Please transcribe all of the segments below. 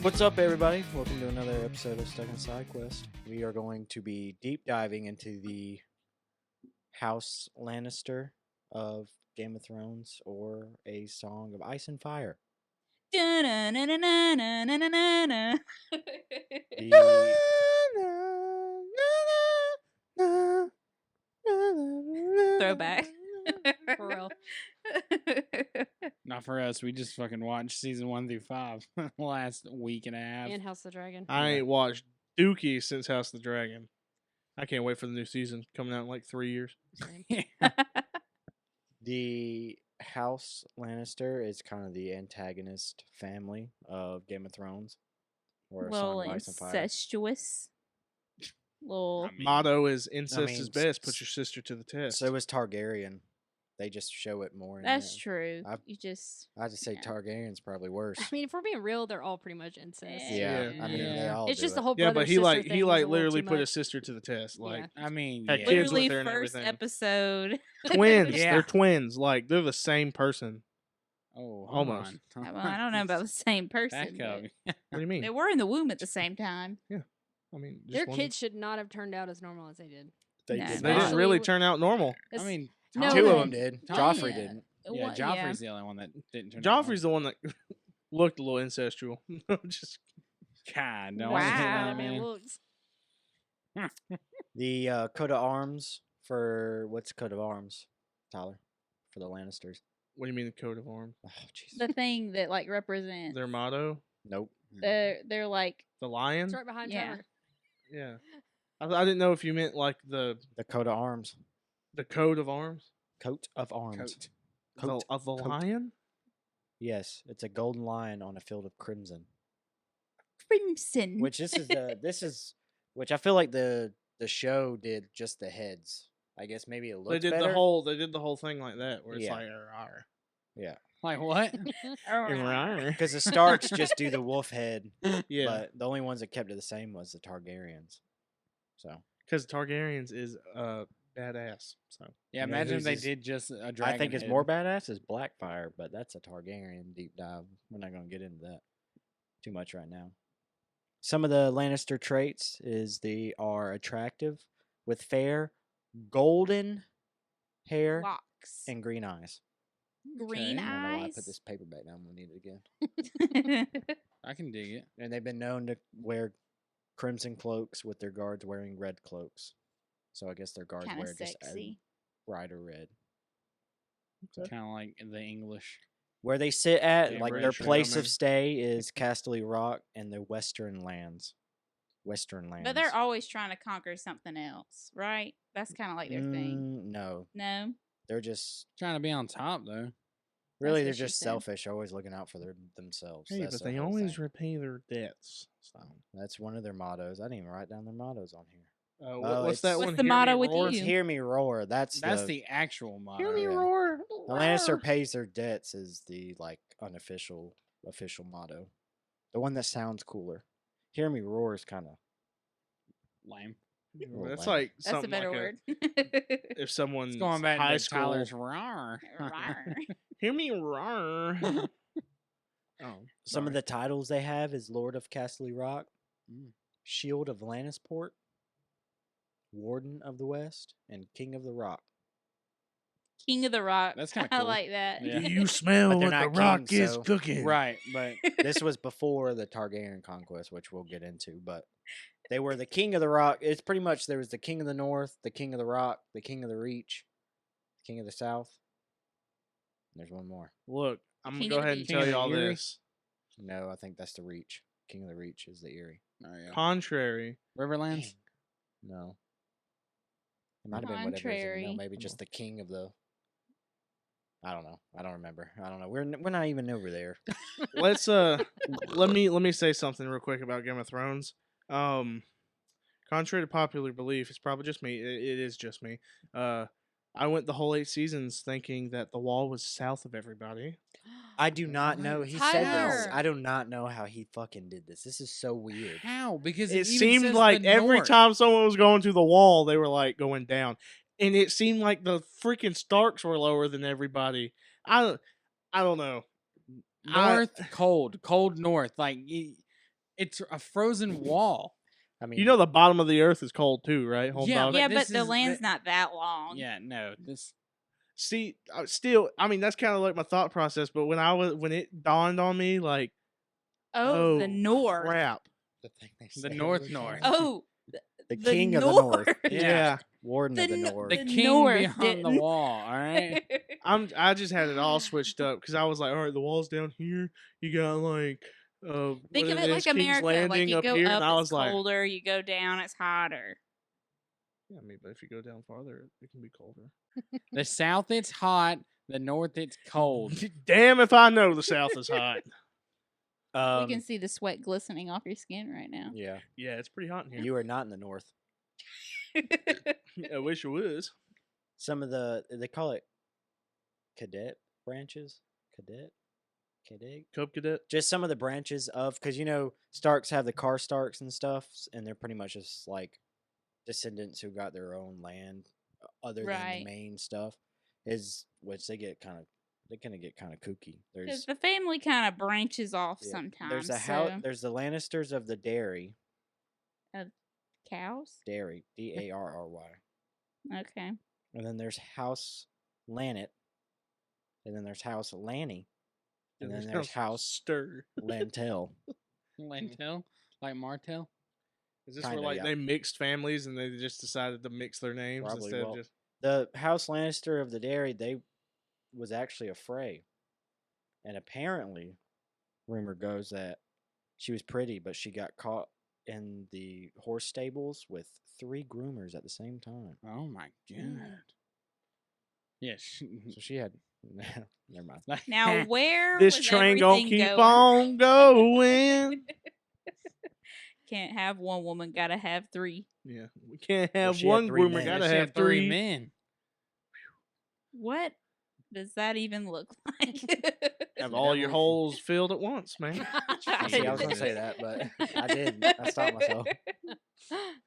What's up, everybody? Welcome to another episode of Stuck in Sidequest. We are going to be deep diving into the House Lannister of Game of Thrones, or A Song of Ice and Fire. Da-na-na-na-na-na-na-na-na. The Throwback. For real. Not for us. We just fucking watched season 1 through 5 last week and a half. And House of the Dragon. I ain't watched Dookie since House of the Dragon. I can't wait for the new season coming out in like 3 years. The House Lannister is kind of the antagonist family of Game of Thrones, or A Song Little of Ice and Fire. incestuous. Little. I mean, Motto is incest is mean, best. Put your sister to the test. So is Targaryen. They just show it more. In That's there. true. I just say yeah. Targaryen's probably worse. I mean, if we're being real, they're all pretty much incest. Yeah, Yeah. I mean, they Yeah. all It's do just it. the whole yeah, brother but he sister like thing he was like a little literally too put much. his sister to the test. Like I mean, Had yeah. kids with Literally her and first everything. episode. twins. Yeah. They're twins. Like they're the same person. Oh, hold Almost. on. Well, I don't know about the same person. Back up. but What do you mean? They were in the womb at the same time. I mean, just Their one- kids should not have turned out as normal as they did. They No. did They not. didn't really Especially- turn out normal. I mean, No, Two they- of them did. Tom- Joffrey yeah. didn't. yeah, What- Joffrey's the only one that didn't turn Joffrey's out. the one that looked a little incestual. Just God, no. Wow. That I man man. looks. The coat of arms for what's coat of arms, Tyler, for the Lannisters. what do you mean the coat of arms? Oh, jeez. The thing that like represents. Their motto, Nope. They're like the lion. It's right behind Yeah. Trevor. Yeah, I didn't know if you meant like the The coat of arms. coat of arms. Coat of arms. Coat. Coat. Of the Coat. lion. Yes, it's a golden lion on a field of crimson. crimson. Which which I feel like the show did just the heads. I guess maybe it looks They did better. the whole thing like that where it's Yeah. like "Arr, Yeah, Like what? arr." Arr. because the Starks just do the wolf head. Yeah, But the only ones that kept it the same was the Targaryens. So because Targaryens is badass. So Yeah, You know imagine if whose they is- did just a dragon. I think it's head. more badass is Blackfire, but that's a Targaryen deep dive. We're not going to get into that too much right now. Some of the Lannister traits are attractive with fair golden hair locks. and green eyes. Green Okay. I don't know why I eyes. put this paper back down. We'll need it again. I can dig it. And they've been known to wear crimson cloaks with their guards wearing red cloaks. So I guess their guards Kind of wear just sexy. bright or red. Kind of like the English. Where they sit at, Yeah, like British their place gentlemen. of stay is Casterly Rock and the Western Lands. Western Lands. But they're always trying to conquer something else, right? That's kind of like their thing. No, No. they're just Trying to be on top though. really what they're she just said. selfish, always looking out for themselves. hey, That's but their they whole always thing. repay their debts. So That's one of their mottos. I didn't even write down their mottos on here. what's it's- that What's one? the Hear me motto with roar? you? It's hear me roar. That's the actual motto. Hear me yeah. roar. the Lannister pays their debts is the like unofficial official motto. The one that sounds cooler. Hear me roar is kind of Lame. Well, That's lame. like That's a something better like word. if someone's It's going back high to school. Tyler's rawr. Rawr. Hear me roar. Oh, some of sorry. the titles they have is Lord of Casterly Rock, Mm. Shield of Lannisport, Warden of the West, and King of the Rock. King of the Rock. That's kinda I cool. like that. Yeah. Do you smell But they're what the not rock kings, is so- cooking? Right, but This was before the Targaryen Conquest, which we'll get into, but they were the King of the Rock. It's pretty much there was the King of the North, the King of the Rock, the King of the Reach, the King of the South. And there's one more. Look, I'm gonna King go of the ahead and Reach. tell King of you the all Erie? this. No, I think that's the Reach. King of the Reach is the Erie. oh, yeah. Contrary, Riverlands. Dang. No. It might have been whatever it is. Contrary. Maybe just the King of the. I don't know. I don't remember. I don't know. We're not even over there. let's let me say something real quick about Game of Thrones. Contrary to popular belief, it's probably just me. It is just me. I went the whole 8 seasons thinking that the wall was south of everybody. I do not know. He said this. Tyler. I do not know how he fucking did this. This is so weird. How? Because It even seemed says like the every north. time someone was going to the wall, they were like going down, and it seemed like the freaking Starks were lower than everybody. I don't know. North, cold north. Like It's a frozen wall. I mean, You know the bottom of the earth is cold too, right? Home Yeah, dog? Yeah, this but the is land's not that long. Yeah, no. This See, still, I mean, that's kind of like my thought process. But when it dawned on me, like, Oh, the north. crap, the thing they The say North all the North. time. Oh, the king of the north, yeah. warden of the north. the The king North behind the didn't. wall, all right? I just had it all switched up because I was like, all right, the wall's down here. You got like, Think what of it is, like King's America. Like Landing you up go here, up, and I was it's like, colder. You go down, it's hotter. yeah, I mean, but if you go down farther, it can be colder. The south it's hot, the north it's cold. Damn if I know the South is hot. We can see the sweat glistening off your skin right now. yeah, Yeah, it's pretty hot in here. you are not in the north. I wish it was. Some of they call it cadet branches, cadet. Cub Cadet. Just some of the branches of, because Starks have the car Starks and stuff, and they're pretty much just like descendants who got their own land, other than Right. the main stuff. Which they get kind of kooky. Because There's the family kind of branches off yeah, sometimes. there's a so. there's the Lannisters of the Dairy, Cows? Dairy, Darry, Okay. and then there's House Lannet, and then there's House Lanny, and then there's House Stir. Lantel. Lentil? Like Martel? Is this Kinda, where like yeah. they mixed families and they just decided to mix their names Probably. instead Well, of just? The House Lannister of the Dairy, they was actually a Frey, and apparently, rumor goes that she was pretty, but she got caught in the horse stables with 3 groomers at the same time. Oh my god. Yes. So she had. Never mind. Now, where This was train gonna everything keep going? on going. Can't have one woman, gotta have 3. Yeah, we can't Well, have she had one 3 groomer. men. Gotta She had have 3 men. What does that even look like? Have all your holes filled at once, man. See, I was gonna say that, but I didn't. I stopped myself.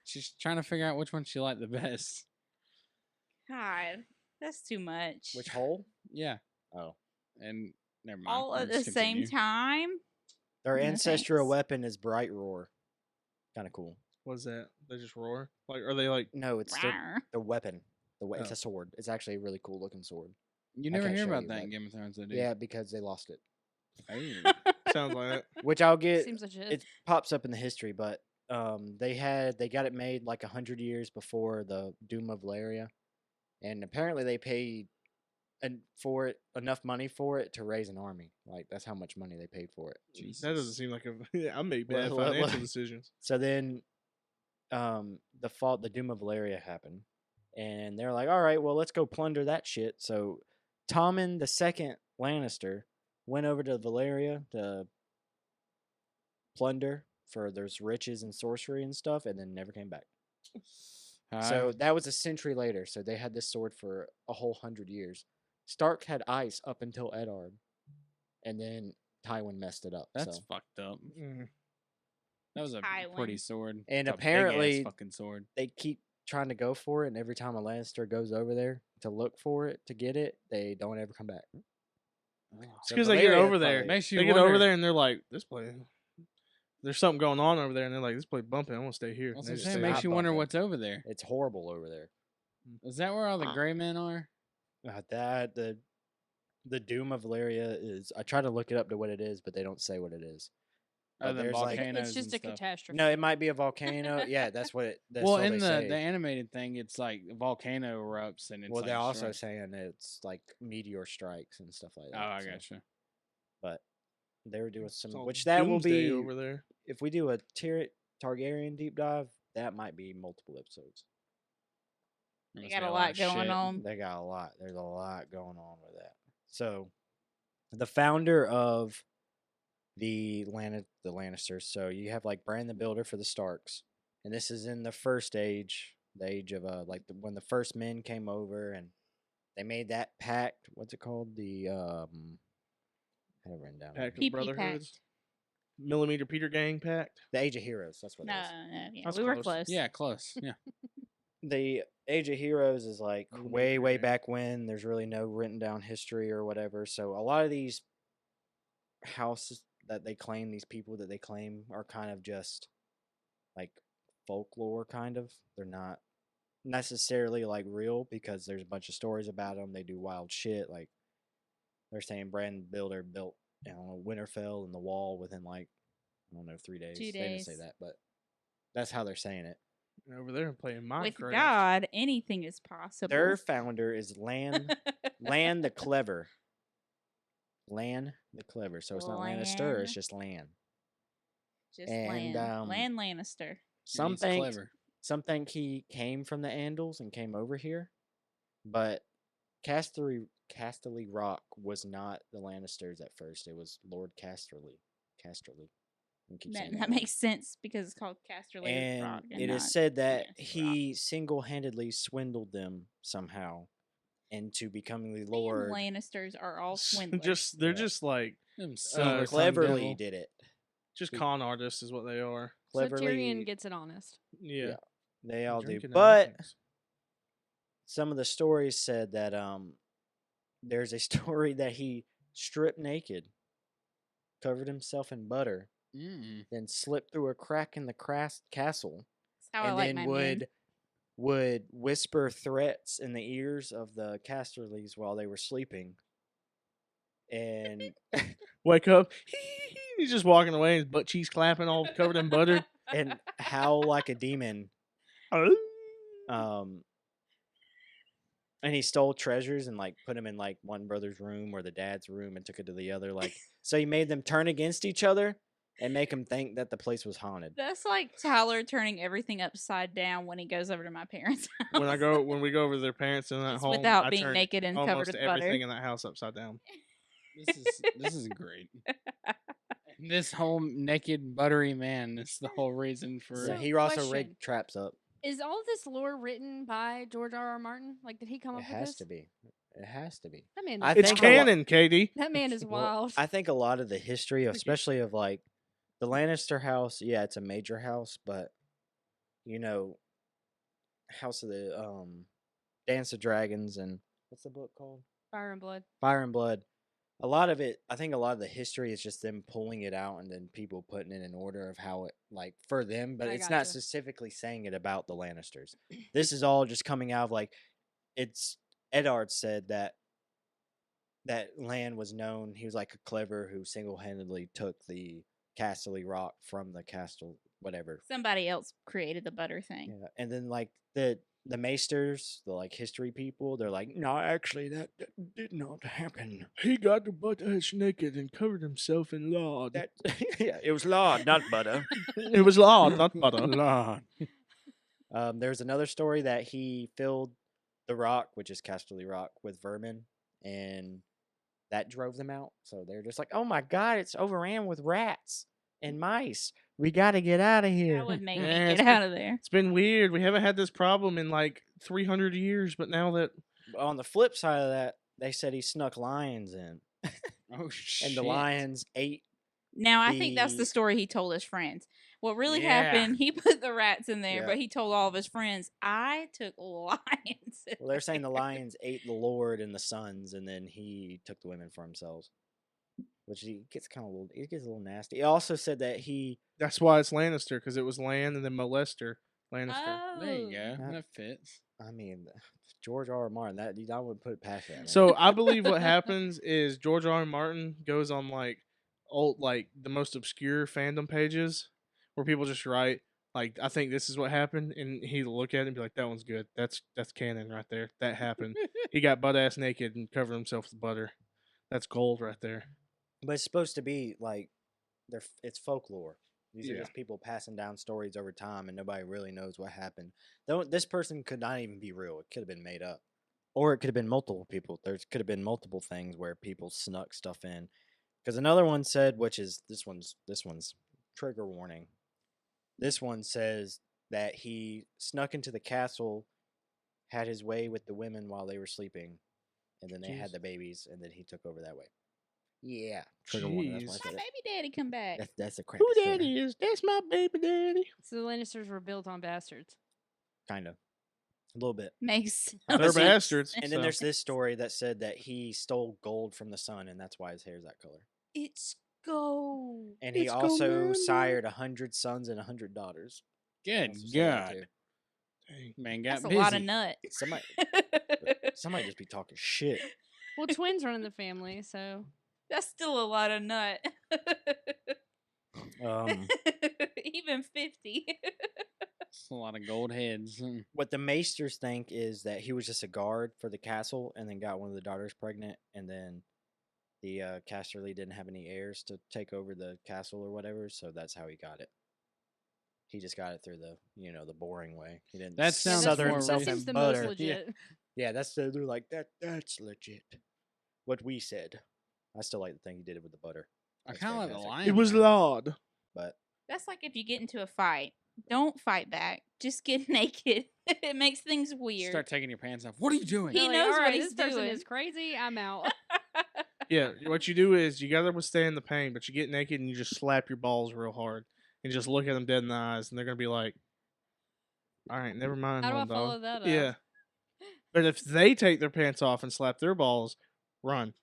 She's trying to figure out which one she liked the best. God, that's too much. Which hole? Yeah. Oh, And never mind. All at Let's the same continue. time? their No, ancestral thanks. weapon is Bright Roar. Kind of cool. What's that? They just roar? Like, are they like? No, it's Rawr. the weapon. It's Oh. a sword. It's actually a really cool looking sword. You I never can't hear show about you, that but- in Game of Thrones, though, do you? Yeah, because they lost it. Oh. Sounds like it. Which I'll get. Seems legit. It pops up in the history, but they got it made like 100 years before the Doom of Valeria, and apparently they paid enough money for it to raise an army. Like that's how much money they paid for it. That doesn't seem like I make bad Well, financial decisions. So then, the Doom of Valeria happened, and they're like, "All right, well, let's go plunder that shit." So, Tommen the Second Lannister went over to Valeria to plunder for those riches and sorcery and stuff, and then never came back. So that was a century later. So they had this sword for a whole 100 years. Stark had ice up until Eddard, and then Tywin messed it up. that's so. fucked up. Mm. That was a Tywin. pretty sword. And It's a big-ass apparently- fucking sword. They keep trying to go for it, and every time a Lannister goes over there to look for it to get it, they don't ever come back. It's So because they get Valeria over there. probably- Makes you They get over wonder- there and they're like, "This place, there's something going on over there," and they're like, "This place bumping. I want to stay here." That's And what they I'm just saying. stay Makes there. you wonder bumping. what's over there. It's horrible over there. Is that where all the gray men are? That the Doom of Valeria is. I try to look it up to what it is, but they don't say what it is. But Other than there's like volcanoes It's just a and stuff. catastrophe. no, it might be a volcano. Yeah, that's what. That's Well, all in they the say. animated thing, it's like a volcano erupts and it's Well, like they're also destroyed. saying it's like meteor strikes and stuff like Oh, that. I so- gotcha. But they were doing some, It's all which that will doomsday be over there. if we do a Targaryen deep dive. That might be multiple episodes. They Must got be a lot of going shit. on. They got a lot. There's a lot going on with that. So, the founder of the Lannisters. So you have like Bran the Builder for the Starks, and this is in the first age, the age of when the first men came over and they made that pact. What's it called? The I have it written down. Pact here. of PP Brotherhoods. Millimeter Peter Gang Pact. The Age of Heroes. That's what No, it is. yeah, That's we were close. close. Yeah, close. Yeah. The Age of Heroes is like Oh, way, okay. way back when. There's really no written down history or whatever. So a lot of these houses, that they claim, these people that they claim are kind of just like folklore, kind of. They're not necessarily like real because there's a bunch of stories about them. They do wild shit. Like they're saying Brandon Builder built, Winterfell and the wall within like, I don't know, 3 days. 2 They didn't say days. that, but that's how they're saying it. Over there playing With Minecraft. God, anything is possible. Their founder is Lan the Clever. Lan the Clever. So it's not Lannister, it's Lan. just Lan. Just And, Lan Lannister. Some He's think, clever. some think he came from the Andals and came over here, but Casterly Rock was not the Lannisters at first. It was Lord Casterly. I keep saying That wrong. makes sense because it's called Casterly And Rock. it not is said that Lannister Rock. he single-handedly swindled them somehow into becoming the Damn Lord. Lannisters are all swindlers. They're Yeah. just like Them silver Cleverly devil. did it. just con artists is what they are. So Cleverly, Tyrion gets it honest. Yeah. Yeah. they all do. Drinking But everything's- some of the stories said that there's a story that he stripped naked, covered himself in butter, then slipped through a crack in the castle, That's how I and like then my would whisper threats in the ears of the Casterlys while they were sleeping. And Wake up. He's just walking away, his butt cheeks clapping, all covered in butter. and howl like a demon. And he stole treasures and like put them in like one brother's room or the dad's room and took it to the other. Like, so he made them turn against each other and make them think that the place was haunted. That's like Tyler turning everything upside down when he goes over to my parents' house. when we go over to their parents in that Just home, without I being turn naked and covered almost with everything butter. in that house upside down. This is great. This whole naked buttery man is the whole reason for Yeah, So, he also question. rigged traps up. Is all this lore written by George R.R. Martin? Like, did he come It up with has this? to be. It has to be. That man, I is It's think wild. a lot- canon, Katie. That man is Well, wild. I think a lot of the history, especially of like the Lannister house, yeah, it's a major house, but House of the Dance of Dragons and what's the book called? Fire and Blood. Fire and Blood. A lot of it, I think a lot of the history is just them pulling it out and then people putting it in order of how it, like, for them, but I it's not gotcha. specifically saying it about the Lannisters. This is all just coming out of, like, Eddard said that Lan was known, he was like a clever who single-handedly took the Casterly Rock from the castle, whatever. Somebody else created the butter thing. Yeah, and then like the maesters, the like history people, they're like, no, actually that did not happen. He got the butt ass naked and covered himself in lard. That yeah, it was lard, not butter. It was lard, not butter. Lord. There's another story that he filled the rock, which is Casterly Rock, with vermin, and that drove them out. So they're just like, oh my god, it's overran with rats and mice. We got to get out of here. That would make Yeah, me it's get been- out of there. It's been weird. We haven't had this problem in like 300 years, but now that On the flip side of that, they said he snuck lions in, Oh shit. and the lions ate. Now, I think that's The- the story he told his friends. What really Yeah. happened, he put the rats in there, Yeah. but he told all of his friends, I took lions. in Well, they're saying the there." lions ate the Lord and the sons, and then he took the women for himself. Which he gets kind of a little. It gets a little nasty. He also said that he. that's why it's Lannister, because it was Lan and then Molester Lannister. There you Oh. go. Uh, That fits. I mean, George R. R. Martin. That I would put it past that. Man. So I believe what happens is George R. R. Martin goes on like old, like the most obscure fandom pages where people just write like, I think this is what happened, and he'll look at it and be like, that one's good. That's canon right there. That happened. He got butt ass naked and covered himself with butter. That's gold right there. But it's supposed to be like, it's folklore. These are Yeah. just people passing down stories over time, and nobody really knows what happened. Though this person could not even be real; it could have been made up, or it could have been multiple people. There could have been multiple things where people snuck stuff in. Because another one said, which is this one's trigger warning. This one says that he snuck into the castle, had his way with the women while they were sleeping, and then they had Jeez. the babies, and then he took over that way. Yeah, trigger warning. That's why I Jeez. My said it. baby daddy come back. That's a crap. Who daddy is? That's my baby daddy. So the Lannisters were built on bastards. Kind of, a little bit. Makes But They're see- bastards. And then there's this story that said that he stole gold from the sun, and that's why his hair's that color. It's go. And he Let's go, also man. sired 100 sons and 100 daughters. Good Also said that God. too. Dang. Man got That's a busy. lot of nut. Somebody just be talking shit. Well, twins run in the family, so That's still a lot of nut. Um, Even 50. It's a lot of gold heads. what the Maesters think is that he was just a guard for the castle and then got one of the daughters pregnant, and then the Casterly didn't have any heirs to take over the castle or whatever, so that's how he got it. He just got it through the the boring way. He didn't That sounds smother more himself that in seems the butter. most legit. Yeah, they're like that's legit. What we said. I still like the thing he did it with the butter. I That's kind of like the fantastic. lion. It was thing. Lord. But That's like if you get into a fight. Don't fight back. Just get naked. It makes things weird. Start taking your pants off. What are you doing? He They're like, knows all what right, he's this person doing. is crazy. I'm out. Yeah, what you do is you gotta withstand the pain, but you get naked and you just slap your balls real hard and just look at them dead in the eyes, and they're gonna be like, "All right, never mind." How do I little dog." follow that up? Yeah, but if they take their pants off and slap their balls, run.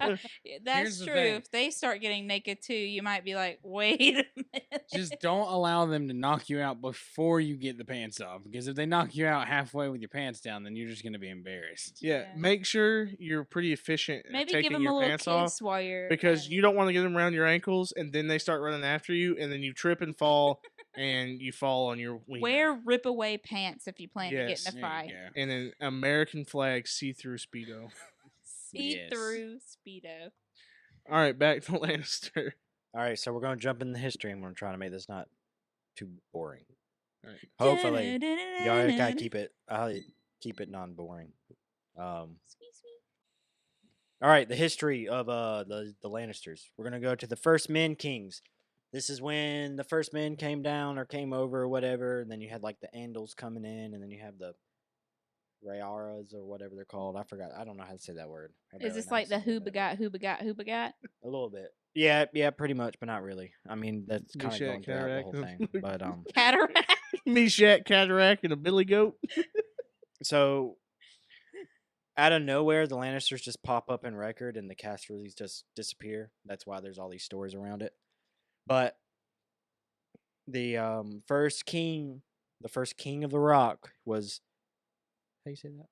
Here's That's the true. thing. If they start getting naked too, you might be like, wait a minute. Just don't allow them to knock you out before you get the pants off. Because if they knock you out halfway with your pants down, then you're just going to be embarrassed. Yeah, Yeah. make sure you're pretty efficient at Maybe give taking them a your little pants kiss off while you're because you don't want to get them around your ankles, and then they start running after you, and then you trip and fall, and you fall on your wiener. wear rip away pants if you plan to get Yes. in a There you fight. go. And an American flag see-through speedo. See through Speedo. All right, back to Lannister. all right, so we're gonna jump into history, and we're trying to make this not too boring. All right. Hopefully, y'all gotta keep it. Keep it non-boring. All right, the history of the Lannisters. We're gonna go to the first Men Kings. This is when the first men came down or came over or whatever, and then you had like the Andals coming in, and then you have the Rayaras or whatever they're called. I forgot. I don't know how to say that word. I Is barely this know how to like the say who that word. begot, who begot? A little bit. Yeah, pretty much, but not really. I mean, that's kind of Meshach, going throughout the whole Cataract. thing. But Cataract. Meshach, Cataract, and a billy goat. so out of nowhere, the Lannisters just pop up in record, and the Casterlys just disappear. That's why there's all these stories around it. But the first king of the Rock was how you say that?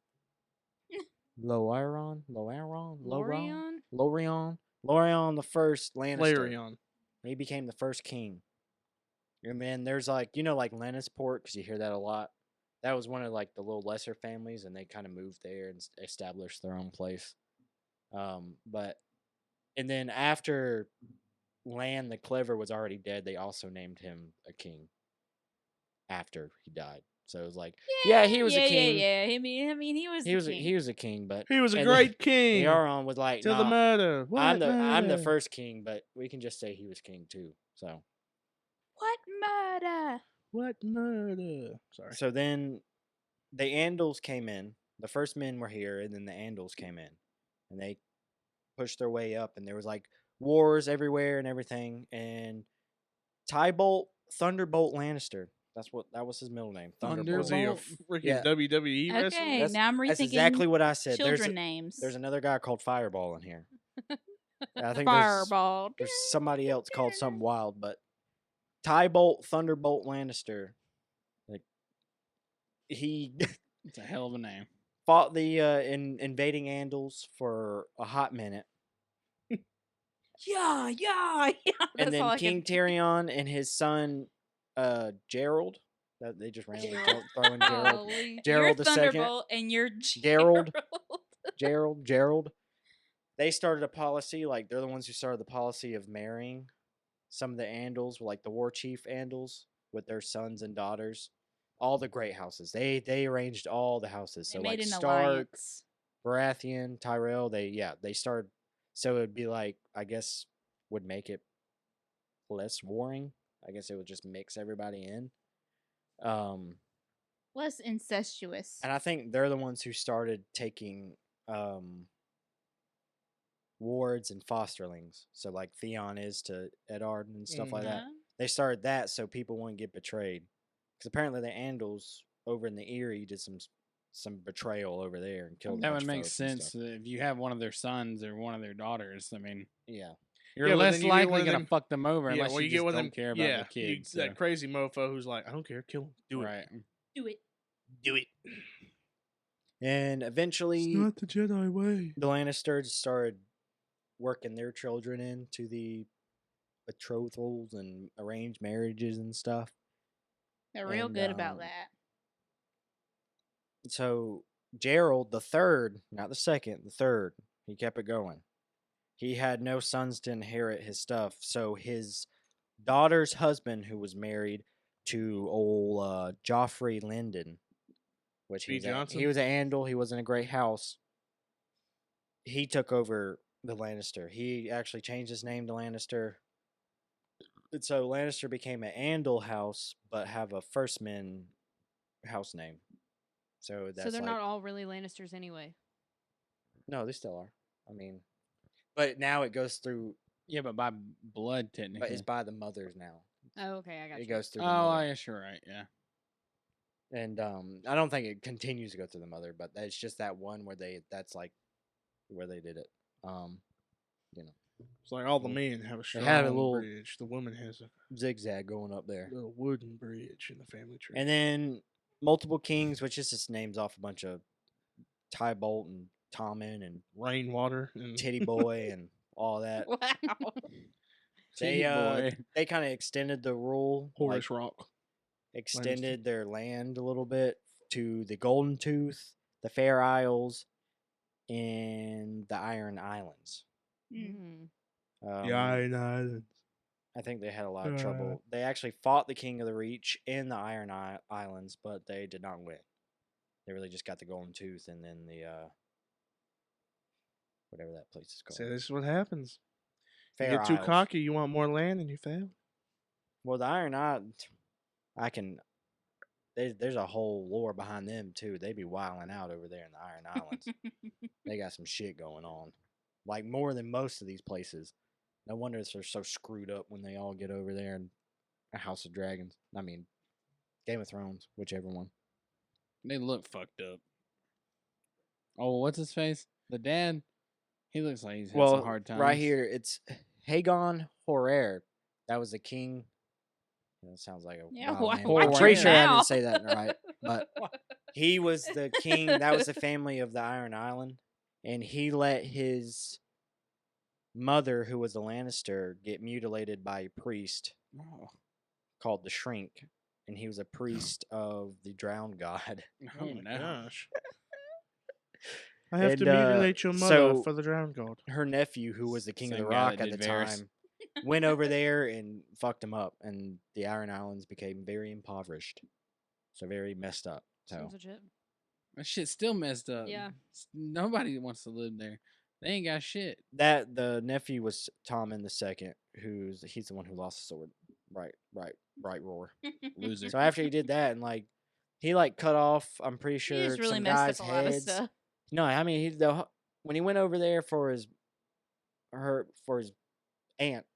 Lorion the first Lannister. Flareon. He became the first king. And then there's like like Lannisport, because you hear that a lot. That was one of like the little lesser families, and they kind of moved there and established their own place. And then after Lan the Clever was already dead, they also named him a king after he died. So it was like, yeah, he was a king. Yeah. I mean, he was. He was a king, but He was a and then great king. Theon was like, Till the nah, murder. I'm the murder? first king, but we can just say he was king too. So What murder? What murder? Sorry. So then the Andals came in. The first men were here, and then the Andals came in, and they pushed their way up, and there was like wars everywhere and everything. And Tybolt Thunderbolt Lannister. That was his middle name. Thunderbolt. Was he a Thunderbolt? freaking Yeah. WWE wrestler? Okay, That's- now I'm rethinking That's exactly what I said. children names. There's another guy called Fireball in here. I think Fireball. there's somebody else called something wild, but Tybolt Thunderbolt Lannister. Like he It's a hell of a name. fought the invading Andals for a hot minute. Yeah. And That's all then I King can- Tyrion and his son Gerald. That they just randomly throw in Gerald. Holy. Gerald you're the second. Thunderbolt and you're Gerald. Gerald. Gerald. They started a policy, like they're the ones who started the policy of marrying some of the Andals, like the war chief Andals, with their sons and daughters. All the great houses. They arranged all the houses. They So made like an Stark, alliance. Baratheon, Tyrell, they started, so it'd be like, I guess, would make it less warring. I guess it would just mix everybody in. Less incestuous. And I think they're the ones who started taking wards and fosterlings. So like Theon is to Eddard and stuff like that. Uh-huh. They started that so people wouldn't get betrayed. Because apparently the Andals over in the Eyrie did some betrayal over there and killed. a That bunch would of make folks and sense stuff. if you have one of their sons or one of their daughters. I mean, Yeah. You're Yeah, but less then you get one likely of gonna them- fuck them over Yeah, unless well, you you get just one of don't them. care about Yeah, the kids. that crazy mofo who's like, I don't care, kill him, do it, Right. Do it. do it. And It's eventually, not the Jedi way. the Lannisters started working their children into the betrothals and arranged marriages and stuff. They're real And, good about that. So Gerald the third, not the second, the third, he kept it going. He had no sons to inherit his stuff, so his daughter's husband, who was married to old Joffrey Lyndon, which B. Johnson? he was an Andal, he was in a great house. He took over the Lannister. He actually changed his name to Lannister. And so Lannister became an Andal house, but have a First Men house name. So that's So they're like, not all really Lannisters anyway. no, they still are. I mean, but now it goes through. Yeah, but by blood, But technically. it's by the mothers now. Oh, okay, I got It you. goes through the Oh, mother. yes, you're right. Yeah. And I don't think it continues to go through the mother, but it's just that one where that's like where they did it. It's like all the men have a strong have a little- bridge. The woman has a Zigzag going up there. little wooden bridge in the family tree. And then multiple kings, which is just names off a bunch of Tybolt and Tommen and rainwater and Titty Boy and all that. Wow. They Boy. they kind of extended the rule, Horace Rock. extended their land a little bit to the Golden Tooth, the Fair Isles, and the Iron Islands. Mm. Mm. The Iron Islands. I think they had a lot of trouble. They actually fought the King of the Reach in the Iron Islands, but they did not win. They really just got the Golden Tooth and then the whatever that place is called. So this is what happens. Fair You get too Isles. cocky, you want more land, and you fail. Well, the Iron Islands, I can. There's a whole lore behind them too. They be wilding out over there in the Iron Islands. They got some shit going on, like more than most of these places. No wonder they're so screwed up when they all get over there in a House of Dragons. I mean, Game of Thrones, whichever one. They look fucked up. Oh, what's his face? The dad? He looks like he's had some hard times. right here, it's Hagon Horer. That was the king. It sounds like a Yeah, wild why- name. why I'm you pretty sure I now? didn't say that right, but he was the king. That was the family of the Iron Island, and he let his mother, who was a Lannister, get mutilated by a priest Oh, called the Shrink, and he was a priest of the Drowned God. oh, Oh my no. gosh. I have And, to mutilate your mother so- for the drowned god. Her nephew, who was the king of the Same guy rock that at the did Varys. time, went over there and fucked him up, and the Iron Islands became very impoverished, so very messed up. So Sounds legit. That shit's still messed up. Yeah. Nobody wants to live there. They ain't got shit. that the nephew was Tommen the Second, he's the one who lost the sword. Right roar. Loser. So after he did that, and like he like cut off, I'm pretty He sure just really some messed guys' up a lot of heads. stuff. No, I mean when he went over there for his aunt,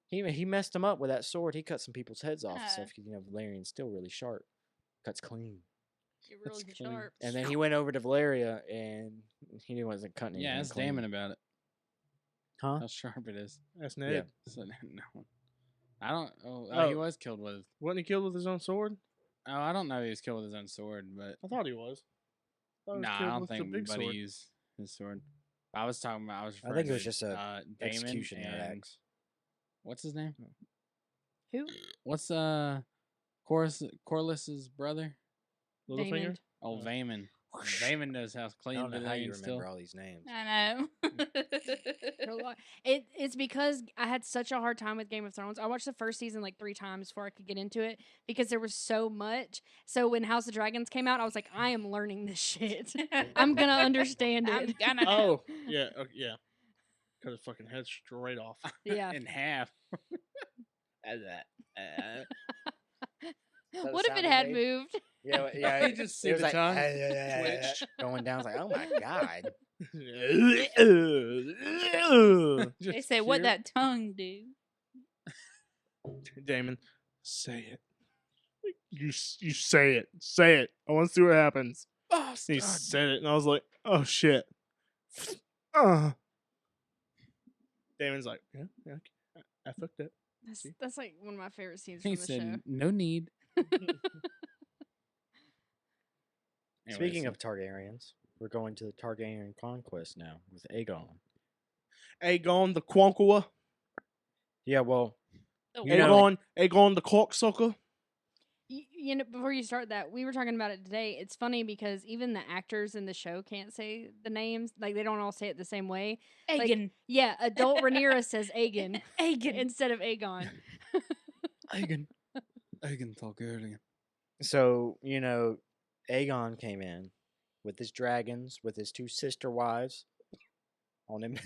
he messed him up with that sword. He cut some people's heads off and stuff. 'Cause, Valerian's still really sharp, cuts clean. You're That's really clean. sharp. And then he went over to Valeria, and he wasn't cutting anything Yeah, ask clean. Damon about it. Huh? How sharp it is. That's Ned. So, no. I don't. Oh, he Oh. was killed with. Wasn't he killed with his own sword? Oh, I don't know if he was killed with his own sword, but I thought he was. Thought he was nah, I killed don't with the think big Buddy sword. used his sword. I was talking about. I was. I think it was referring just to, a Damon executioner and- axe. What's his name? Who? What's Corliss's brother? Littlefinger? Damon. Oh, Vaemon. Vaemon knows how I clean don't know how you Valerian remember still. all these names. I know. For a lot. It's because I had such a hard time with Game of Thrones. I watched the first season like 3 times before I could get into it because there was so much. So when House of Dragons came out, I was like, I am learning this shit. I'm gonna understand I'm it. gonna Oh, yeah. Okay, yeah. Cut his fucking head straight off. Yeah. In half. the What if sound it it had made? moved? Yeah. You just see it was the like tongue twitch going down. I was like, oh my god. They Just say, what pure- that tongue do? Damon, say it. You say it. Say it. I want to see what happens. He said it, and I was like, oh shit. Damon's like, yeah, I fucked up. That's like one of my favorite scenes He from the said, show. "No need." Speaking of Targaryens, we're going to the Targaryen Conquest now with Aegon. Aegon the Conqueror. Yeah, well, Oh, You know- Aegon the cocksucker. You know, before you start that, we were talking about it today. It's funny because even the actors in the show can't say the names. Like, they don't all say it the same way. Like, Aegon. yeah, adult Rhaenyra says Aegon Aegon. instead of Aegon. Aegon Targaryen. so, Aegon came in with his dragons, with his 2 sister wives on him.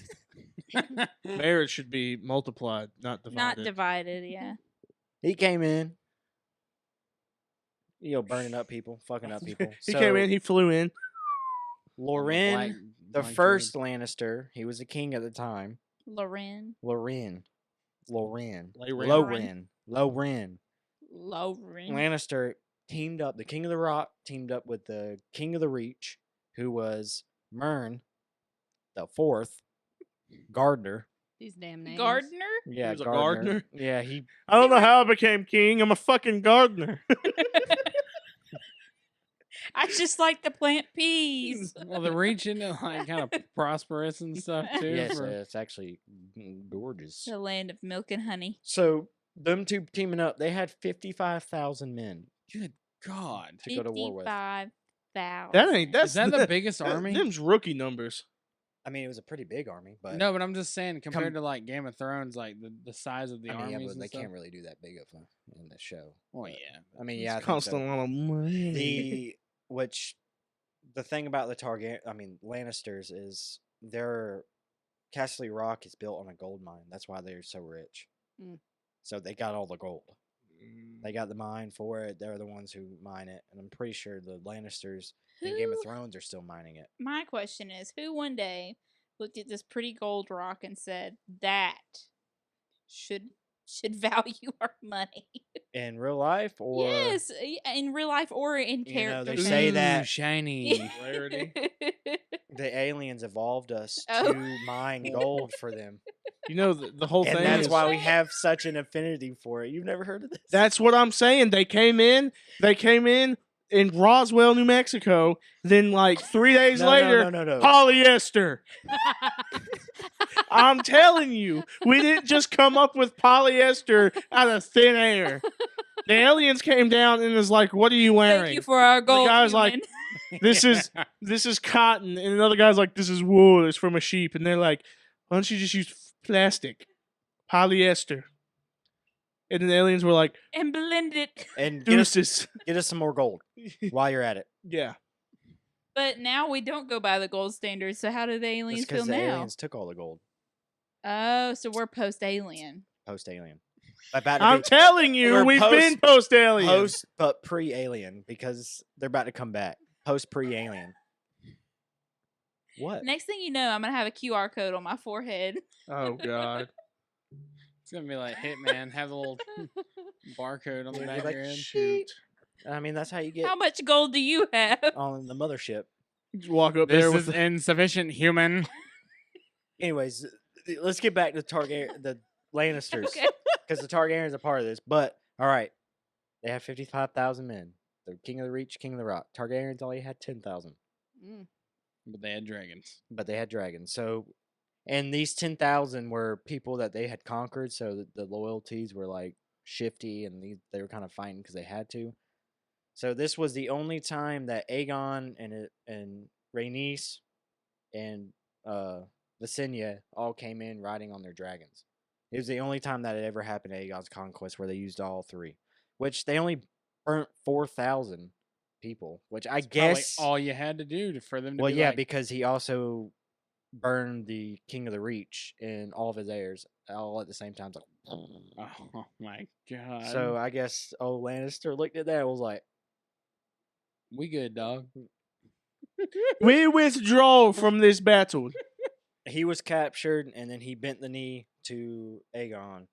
Marriage should be multiplied, not divided. Not divided, yeah. He came in, burning up people, fucking up people. He came in, he flew in. Loren, the Black first Druid. Lannister, he was a king at the time. Loren. Loren. Loren. Loren. Loren. Lannister teamed up, the King of the Rock teamed up with the King of the Reach, who was Mern, the 4th, Gardner. These damn names. Gardner? Yeah, was a Gardner. gardener? Yeah, he I don't know how I became king. I'm a fucking gardener. I just like to plant peas. Well, they're reaching like kind of prosperous and stuff too. yes, for- it's actually gorgeous. The land of milk and honey. So them 2 teaming up, they had 55,000 men Good God. to go to war with. 55,000. That's Is that the biggest army? Them's rookie numbers. I mean, it was a pretty big army, but No, but I'm just saying, compared to like Game of Thrones, like the size of the I mean, armies yeah, but and they stuff. can't really do that big of a in the show. Well, but- yeah. I mean, It's yeah, I think constant so. lot of money. The thing about the Lannisters is their Casterly Rock is built on a gold mine. That's why they're so rich. Mm. So they got all the gold. They got the mine for it. They're the ones who mine it, and I'm pretty sure the Lannisters in Game of Who- Thrones are still mining it. My question is, who one day looked at this pretty gold rock and said, that should value our money? In real life, or Yes, in real life or in they character. say Ooh, that- shiny. Rarity. the aliens evolved us Oh. to mine gold for them, You know the whole and thing. that's is, why we have such an affinity for it. You've never heard of this? That's what I'm saying. They came in in Roswell, New Mexico. Then like 3 days later, no. polyester. I'm telling you, we didn't just come up with polyester out of thin air. The aliens came down and was like, "What are you wearing?" Thank you for our gold. guy was like, human. This is cotton, and another guy's like, "This is wool. It's from a sheep." And they're like, "Why don't you just use plastic, polyester?" And then the aliens were like, and blend it. And "Deuces." get us some more gold while you're at it. Yeah. But now we don't go by the gold standards. So how do the That's aliens because feel the now? aliens took all the gold Oh, so we're post-alien. post-alien. About to I'm be telling you, we're we've been post-alien. post, but pre-alien because they're about to come back. Post pre-alien. What? Next thing you know, I'm gonna have a QR code on my forehead. Oh God. It's gonna be like Hitman, have a little barcode on the Yeah, back you're of like, your head. Shoot. I mean, that's how you get How much gold do you have? on the mothership. Just walk up This there is with insufficient human. Anyways, let's get back to the Lannisters Okay. because the Targaryens are part of this. But all right, they have 55,000 men. The King of the Reach, King of the Rock. Targaryens only had 10,000, Mm. But they had dragons. but they had dragons. So, and these 10,000 were people that they had conquered. So the loyalties were like shifty, and they were kind of fighting because they had to. So this was the only time that Aegon and Rhaenys and Visenya all came in riding on their dragons. It was the only time that it ever happened at Aegon's Conquest where they used all 3, which they only burnt 4,000 people, which I Probably guess. all you had to do for them to Well, be yeah, like, because he also burned the King of the Reach and all of his heirs all at the same time. It's like, oh my god. so I guess old Lannister looked at that and was like, we good, dog. we withdraw from this battle. he was captured, and then he bent the knee to Aegon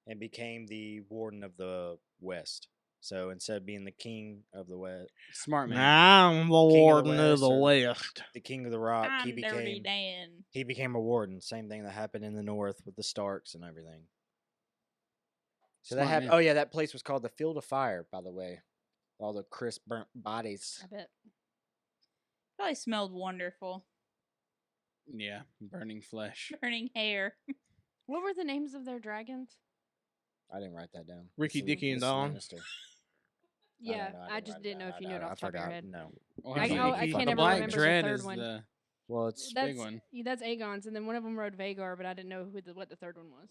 and became the Warden of the West. So instead of being the king of the west, Smart man. I'm the King of the warden of the West, West. the king of the rock, I'm Dirty Dan. he became a warden. Same thing that happened in the north with the Starks and everything. So that Smart happened. man. Oh yeah, that place was called the Field of Fire, by the way. All the crisp burnt bodies. I bet. Probably smelled wonderful. Yeah, burning flesh. Burning hair. What were the names of their dragons? I didn't write that down. Ricky, This is- Dickie, and this is Dawn. Lannister. Yeah, don't know, I just write didn't that know down. if you knew it I off the top of your forgot. head. No. Well, I the- can't the never Black remember the Dread third is one. the Well, it's big one. That's Aegon's, and then one of them rode Vagar, but I didn't know what the third one was.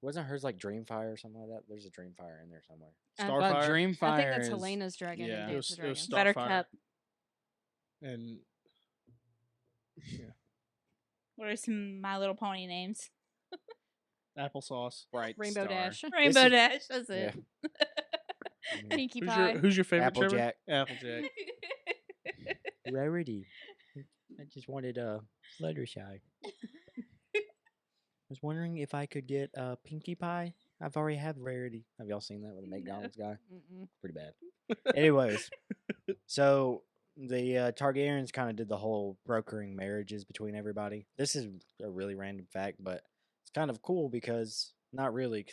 wasn't hers like Dreamfire or something like that? There's a Dreamfire in there somewhere. I But Starfire. Dreamfire I think that's is, Helena's dragon yeah. in It Dance was- of it was Dragons. Starfire. Buttercup. And What are some My Little Pony names? applesauce. Bright Rainbow Star. Dash, Rainbow is- Dash. That's Yeah. it. Pinkie Who's Pie. who's your favorite? Trevor? Applejack. Applejack. Rarity. I just wanted a Fluttershy. I was wondering if I could get a Pinkie Pie. I've already had Rarity. Have y'all seen that with the No. McDonald's guy? Mm-mm. Pretty bad. Anyways, so the Targaryens kind of did the whole brokering marriages between everybody. This is a really random fact, but it's kind of cool because not really.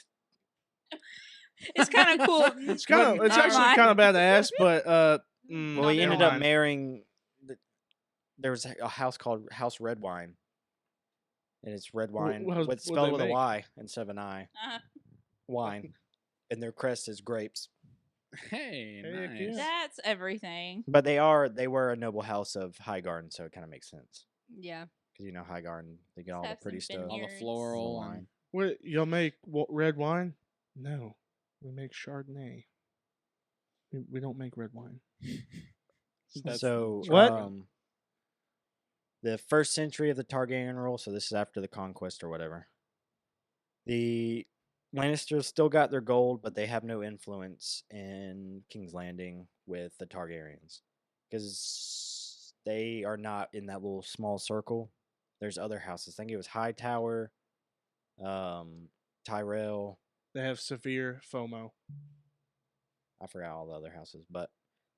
It's kind of cool. It's kind of. It's actually kind of badass, but Well, he never ended up mind. marrying. There was a house called House Redwyne, and it's Redwyne what'd with they spelled with a make? Y instead of an I. Uh, Wine, and their crest is grapes. Hey, Heck nice. yeah. that's everything. But they were a noble house of Highgarden, so it kind of makes sense Yeah. because you know Highgarden, they get all Let's the have pretty some stuff, All the vineyards. floral wine. and What y'all make? Red wine? No, we make Chardonnay. We don't make red wine. That's So What? the first century of the Targaryen rule, so this is after the conquest or whatever. The Lannisters still got their gold, but they have no influence in King's Landing with the Targaryens because they are not in that little small circle. There's other houses. I think it was Hightower, Tyrell. They have severe FOMO. I forgot all the other houses, but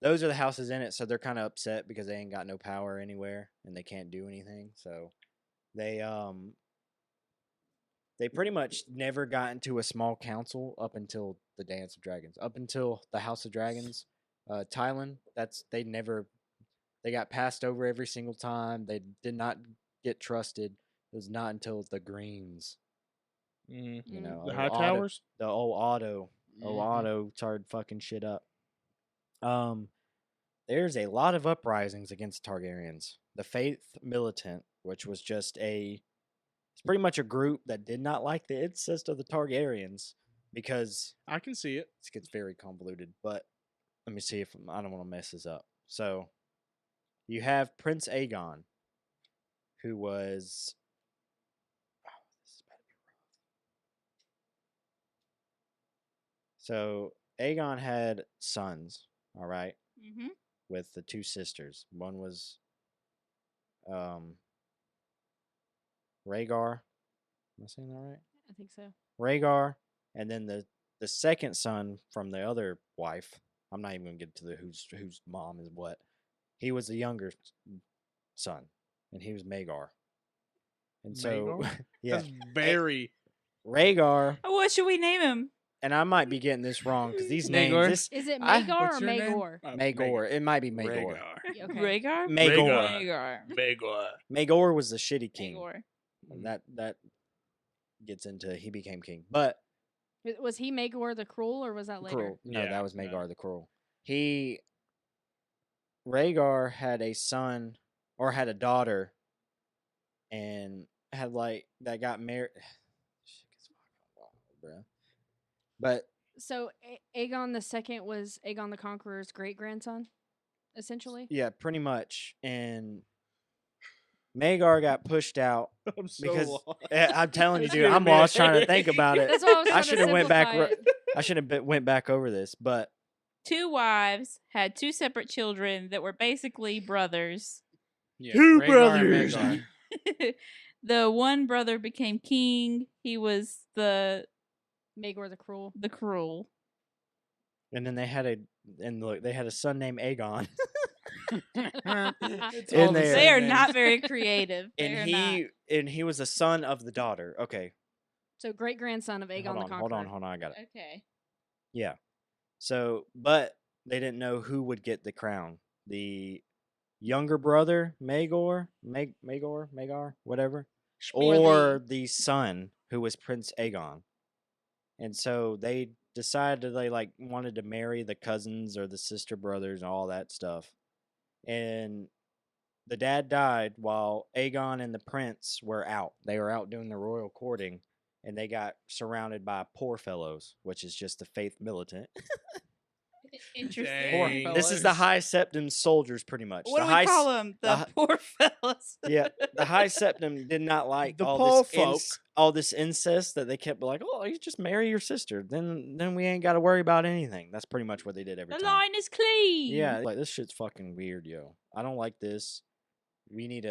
those are the houses in it. So they're kind of upset because they ain't got no power anywhere and they can't do anything. So they pretty much never got into a small council up until the Dance of Dragons, up until the House of Dragons. Tylan, they got passed over every single time. They did not get trusted. It was not until the Greens, Mm. you know, The old high Otto- towers. the old Otto. Mhm. Otto started fucking shit up. There's a lot of uprisings against Targaryens. The Faith Militant, which was just it's pretty much a group that did not like the incest of the Targaryens because I can see it. this gets very convoluted. But let me see if I don't want to mess this up. So you have Prince Aegon, who was. Oh, this is about to be rough. So Aegon had sons, all right, Mm-hmm. with the two sisters. One was Rhaegar. Am I saying that right? I think so. Rhaegar, and then the second son from the other wife. I'm not even gonna get to the whose mom is what. He was the younger son, and he was Maegor. And so, Maegor? yeah, That's very. Rhaegar. Oh, what should we name him? And I might be getting this wrong because these Maegor? names. Is it I- Maegor What's or your name? Maegor? Maegor. It might be Maegor. Okay. Rhaegar? Maegor. Rhaegar. Maegor. Maegor was the shitty king. Maegor. And that gets into he became king, but Was he Maegor the Cruel, or was that later? cruel. No, Yeah, that was no. Maegor the cruel. Rhaegar had a son or had a daughter, and had that got married. Shit gets fucking wild, bruh. But So Aegon the Second was Aegon the Conqueror's great grandson, essentially. yeah, pretty much. And Maegor got pushed out I'm so because lost. I'm telling you, It's dude, gonna I'm be a lost trying to think headache. about it. That's why I was I trying to should have went back. simplify it. I should have went back over this, but 2 wives, had 2 separate children that were basically brothers. Yeah, Two Rhaegar and brothers. Maegor. The one brother became king. He was the Maegor the Cruel. cruel. And then they had a son named Aegon. It's In all the there. They same are names. not very creative. They are not. And he was the son of the daughter. Okay. So great grandson of Aegon the Conqueror. Hold on, I got it. Okay. Yeah. So, but they didn't know who would get the crown. The younger brother, Maegor, whatever, or the son who was Prince Aegon. And so they decided they like wanted to marry the cousins or the sister brothers and all that stuff. And the dad died while Aegon and the prince were out. They were out doing the royal courting, and they got surrounded by poor fellows, which is just the faith militant. Interesting. Dang. This is the High Septim soldiers, pretty much. What the do high we call them? The hi- poor fellas. Yeah, the High Septim did not like The all poor this folk. all this incest that they kept like, oh, you just marry your sister, then we ain't got to worry about anything. That's pretty much what they did every The time. line is clean. Yeah, like this shit's fucking weird, yo. I don't like this. We need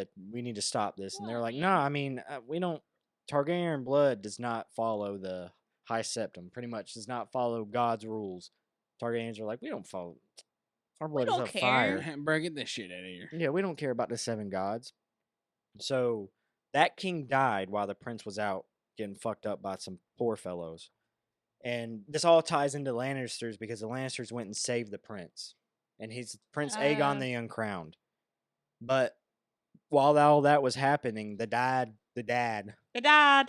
to stop this. And they're Well, like, yeah. no, I mean, we don't. Targaryen blood does not follow the High Septim. Pretty much does not follow God's rules. Targaryens are like, we don't follow. Our blood is don't on care. fire. Bro, get this shit out of here. Yeah, we don't care about the 7 gods. So that king died while the prince was out getting fucked up by some poor fellows. And this all ties into Lannisters because the Lannisters went and saved the prince. And he's Prince Aegon the Uncrowned. But while all that was happening, the dad, They died.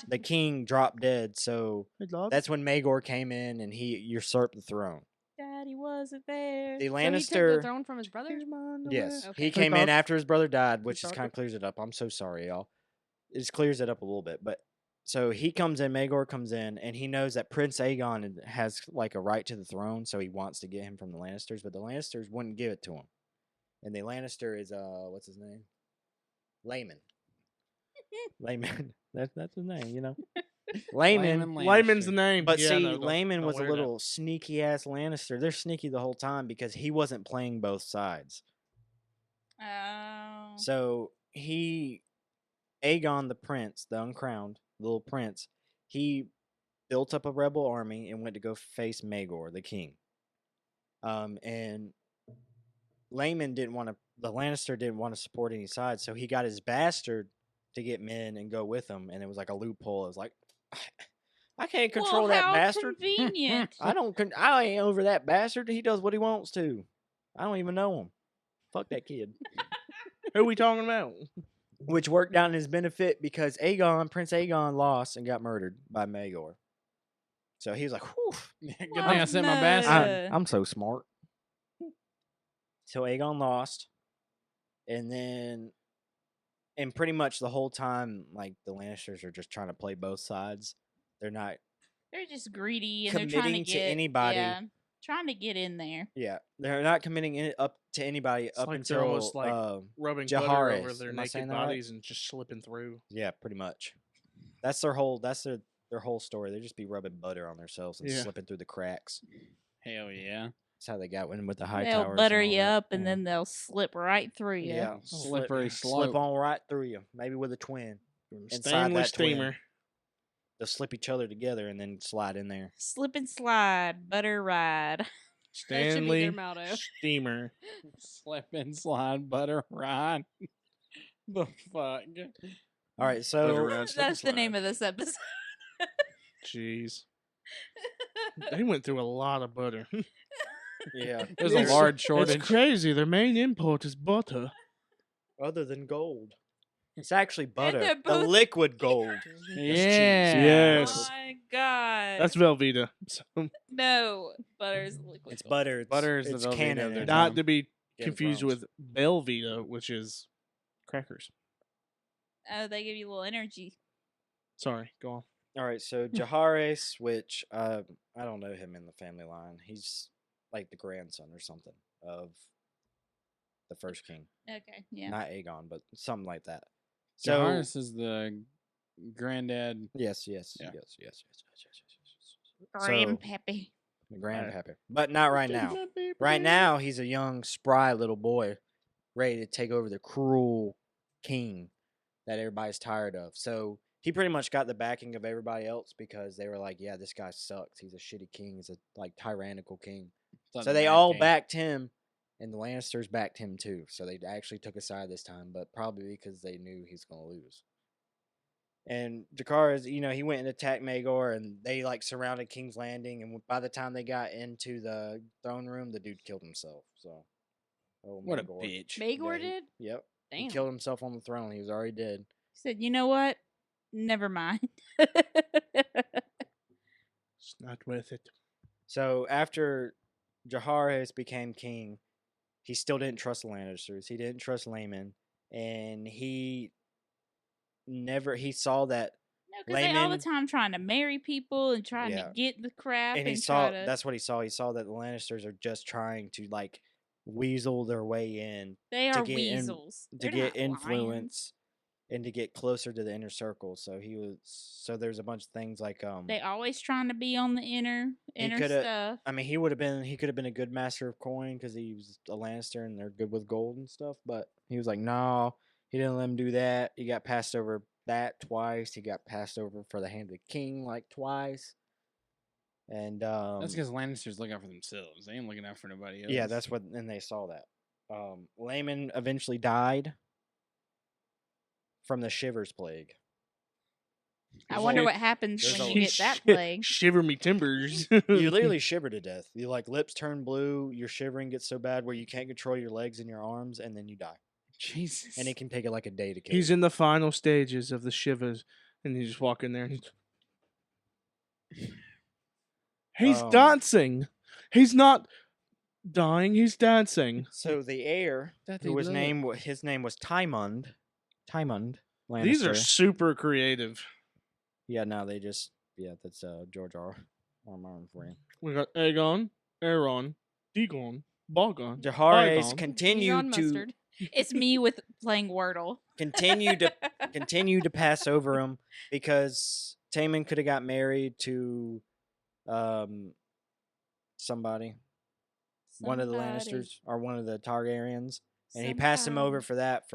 the king dropped dead. So that's when Maegor came in and he usurped the throne. Daddy wasn't there. The So he took the Lannister, throne from his brother? yes, Okay. he came in after his brother died, which Hey, just Doc. kind of clears it up. I'm so sorry, y'all. It just clears it up a little bit, but so he comes in, Maegor comes in, and he knows that Prince Aegon has like a right to the throne, so he wants to get him from the Lannisters, but the Lannisters wouldn't give it to him. And the Lannister is what's his name? Layman. Layman. That's his name, you know. Layman. Layman's the name. But Yeah, see, no, don't- Layman don't was a wear that. little sneaky ass Lannister. They're sneaky the whole time because he wasn't playing both sides. Oh. So Aegon the prince, the uncrowned little prince, he built up a rebel army and went to go face Maegor, the king. And Layman the Lannister didn't want to support any side, so he got his bastard to get men and go with him, and it was like a loophole. It was like, I can't control well, that how bastard. Convenient. I ain't over that bastard. He does what he wants to. I don't even know him. Fuck that kid. Who we talking about? Which worked out in his benefit because Prince Aegon lost and got murdered by Maegor. So he was like, whew, Good thing I sent my bastard. I'm so smart. So Aegon lost. And pretty much the whole time, like, the Lannisters are just trying to play both sides. They're not, They're just greedy and they're trying committing to to get anybody. Yeah, trying to get in there. they're not committing up to anybody It's up like they're until, almost like rubbing butter Jaharis. over their Am I saying naked that right? bodies and just slipping through. yeah, pretty much. That's their whole story. They just be rubbing butter on themselves and Yeah. slipping through the cracks. Hell yeah. That's how they got in with the high They'll towers. butter and all you that. up and Yeah. then they'll slip right through you. Yeah, Slippery slip slope. on right through you. Maybe with a twin. Inside Stainless that twin. steamer. They'll slip each other together and then slide in there. Slip and slide, butter ride. That should be their Stanley motto. steamer. Slip and slide, butter ride. The fuck? All right, so ride, slip and That's the name slide. of this episode. Jeez. They went through a lot of butter. yeah, There's a It's- large shortage. It's crazy. Their main import is butter. other than gold, it's actually butter. they're The both- liquid gold. Yeah. Yes. Oh my god. That's Velveeta. So, no butter's liquid. It's gold. butter. Butter is the it's Velveeta canon. of their in time. not to be Game of confused Thrones. with Belvita, which is crackers. Oh, they give you a little energy. Sorry, go on. All right, so Jaharis, which I don't know him in the family line. He's like the grandson or something of the first king. Okay, yeah. Not Aegon, but something like that. So Jaharis is the granddad. yes. Yeah. Grandpappy. The grandpappy, but not right now. Right now, he's a young, spry little boy, ready to take over the cruel king that everybody's tired of. So he pretty much got the backing of everybody else because they were like, "Yeah, this guy sucks. He's a shitty king. He's a like tyrannical king." Thought So the they Mad all King. backed him, and the Lannisters backed him too. So they actually took a side this time, but probably because they knew he's going to lose. And Jakar he went and attacked Maegor, and they like surrounded King's Landing. And by the time they got into the throne room, the dude killed himself. So, What a Maegor. bitch. Maegor Yeah, did? Yep. He Damn. killed himself on the throne. He was already dead. Said, you know what? Never mind. It's not worth it. So after Jaehaerys became king, he still didn't trust the Lannisters. He didn't trust Laemon, and he saw that No, because they all the Laemon- time trying to marry people and trying Yeah. to get the crap and he try saw to. that's what he saw. He saw that the Lannisters are just trying to like weasel their way in They to are get weasels. to They're get not lions. influence and to get closer to the inner circle. So there's a bunch of things like They always trying to be on the inner coulda- stuff. I mean, he could have been a good master of coin because he was a Lannister and they're good with gold and stuff. But he was like, no, he didn't let him do that. He got passed over that twice. He got passed over for the hand of the king like twice. And That's because Lannisters look out for themselves. They ain't looking out for nobody else. yeah, that's what, and they saw that. Laemon eventually died from the Shivers plague. I wonder Shit. what happens There's when a- you get that Shit. plague. Shiver me timbers. You literally shiver to death. You like lips turn blue. Your shivering gets so bad where you can't control your legs and your arms, and then you die. Jesus. And it can take it like a day to kill. He's you. in the final stages of the Shivers, and you just walk in there and he's Um, dancing. He's not dying. He's dancing. So the heir, That who they was look. his name was Tymund Lannister. These are super creative. Yeah, no, they just that's George R. R. Martin for you. We got Aegon, Aeron, Dagon, Bogon. Jaehaerys Digon. continued Dijon to mustard. It's me with playing Wordle. continued to pass over him because Taemon could have got married to somebody. One of the Somebody. Lannisters or one of the Targaryens, and he passed him over Somebody. for that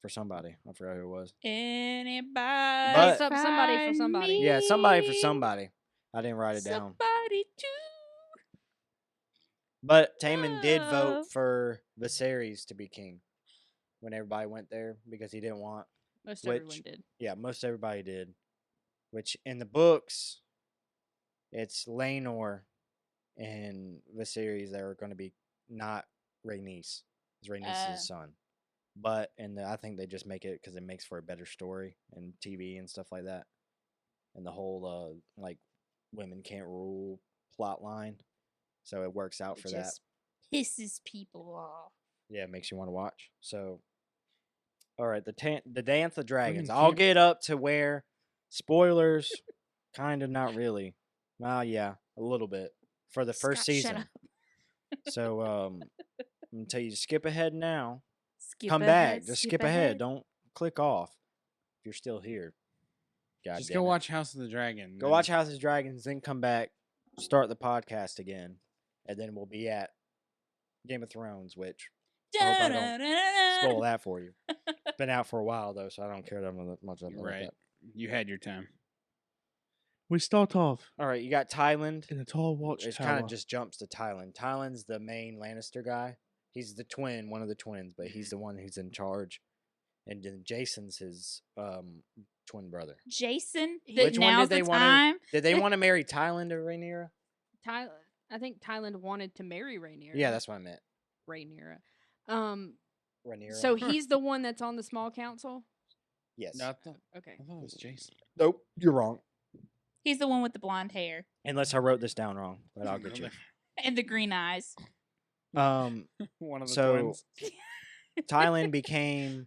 for somebody. I forgot who it was. Anybody. But- Somebody for find somebody. Yeah, somebody for me? somebody. I didn't write it down. Somebody too. But Taemon did Love. vote for Viserys to be king when everybody went there because he didn't want. Most Which- everyone did. Yeah, most everybody did. Which in the books, it's Laenor and Viserys that are going to be not Rhaenys. Rhaenys' his son. But I think they just make it because it makes for a better story and TV and stuff like that. And the whole like women can't rule plot line, so it works out It for that. just pisses people off. Yeah, it makes you want to watch. So, all right, the Dance of Dragons. Women I'll can't- get up to where spoilers, kind of not really. Well, yeah, a little bit for the first Scott, shut season. up. So, I'm gonna tell you to skip ahead now. Skip Come ahead, back. Just skip ahead. Don't click off if you're still here. God Just damn go it. watch House of the Dragon. Go then- watch House of Dragons, then come back, start the podcast again, and then we'll be at Game of Thrones, which I hope I don't spoil that for you. It's been out for a while though, so I don't care that much about Right. that. You had your time. We start off All right, you got Tyland. in a tall It watchtower. kind of just jumps to Tyland. Tyland's the main Lannister guy. He's the twin, one of the twins, but he's the one who's in charge. And then Jason's his twin brother. Jason, Which one now's did they the wanna- time. Did they want to marry Tyland or Rhaenyra? I think Thailand wanted to marry Rhaenyra. Yeah, that's what I meant. Rhaenyra. Rhaenyra. So he's the one that's on the small council. yes. No, Okay. I thought it was Jason. Nope, you're wrong. He's the one with the blonde hair Unless I wrote this down wrong, but I'll get you. and the green eyes. One of the So- twins. Tyland became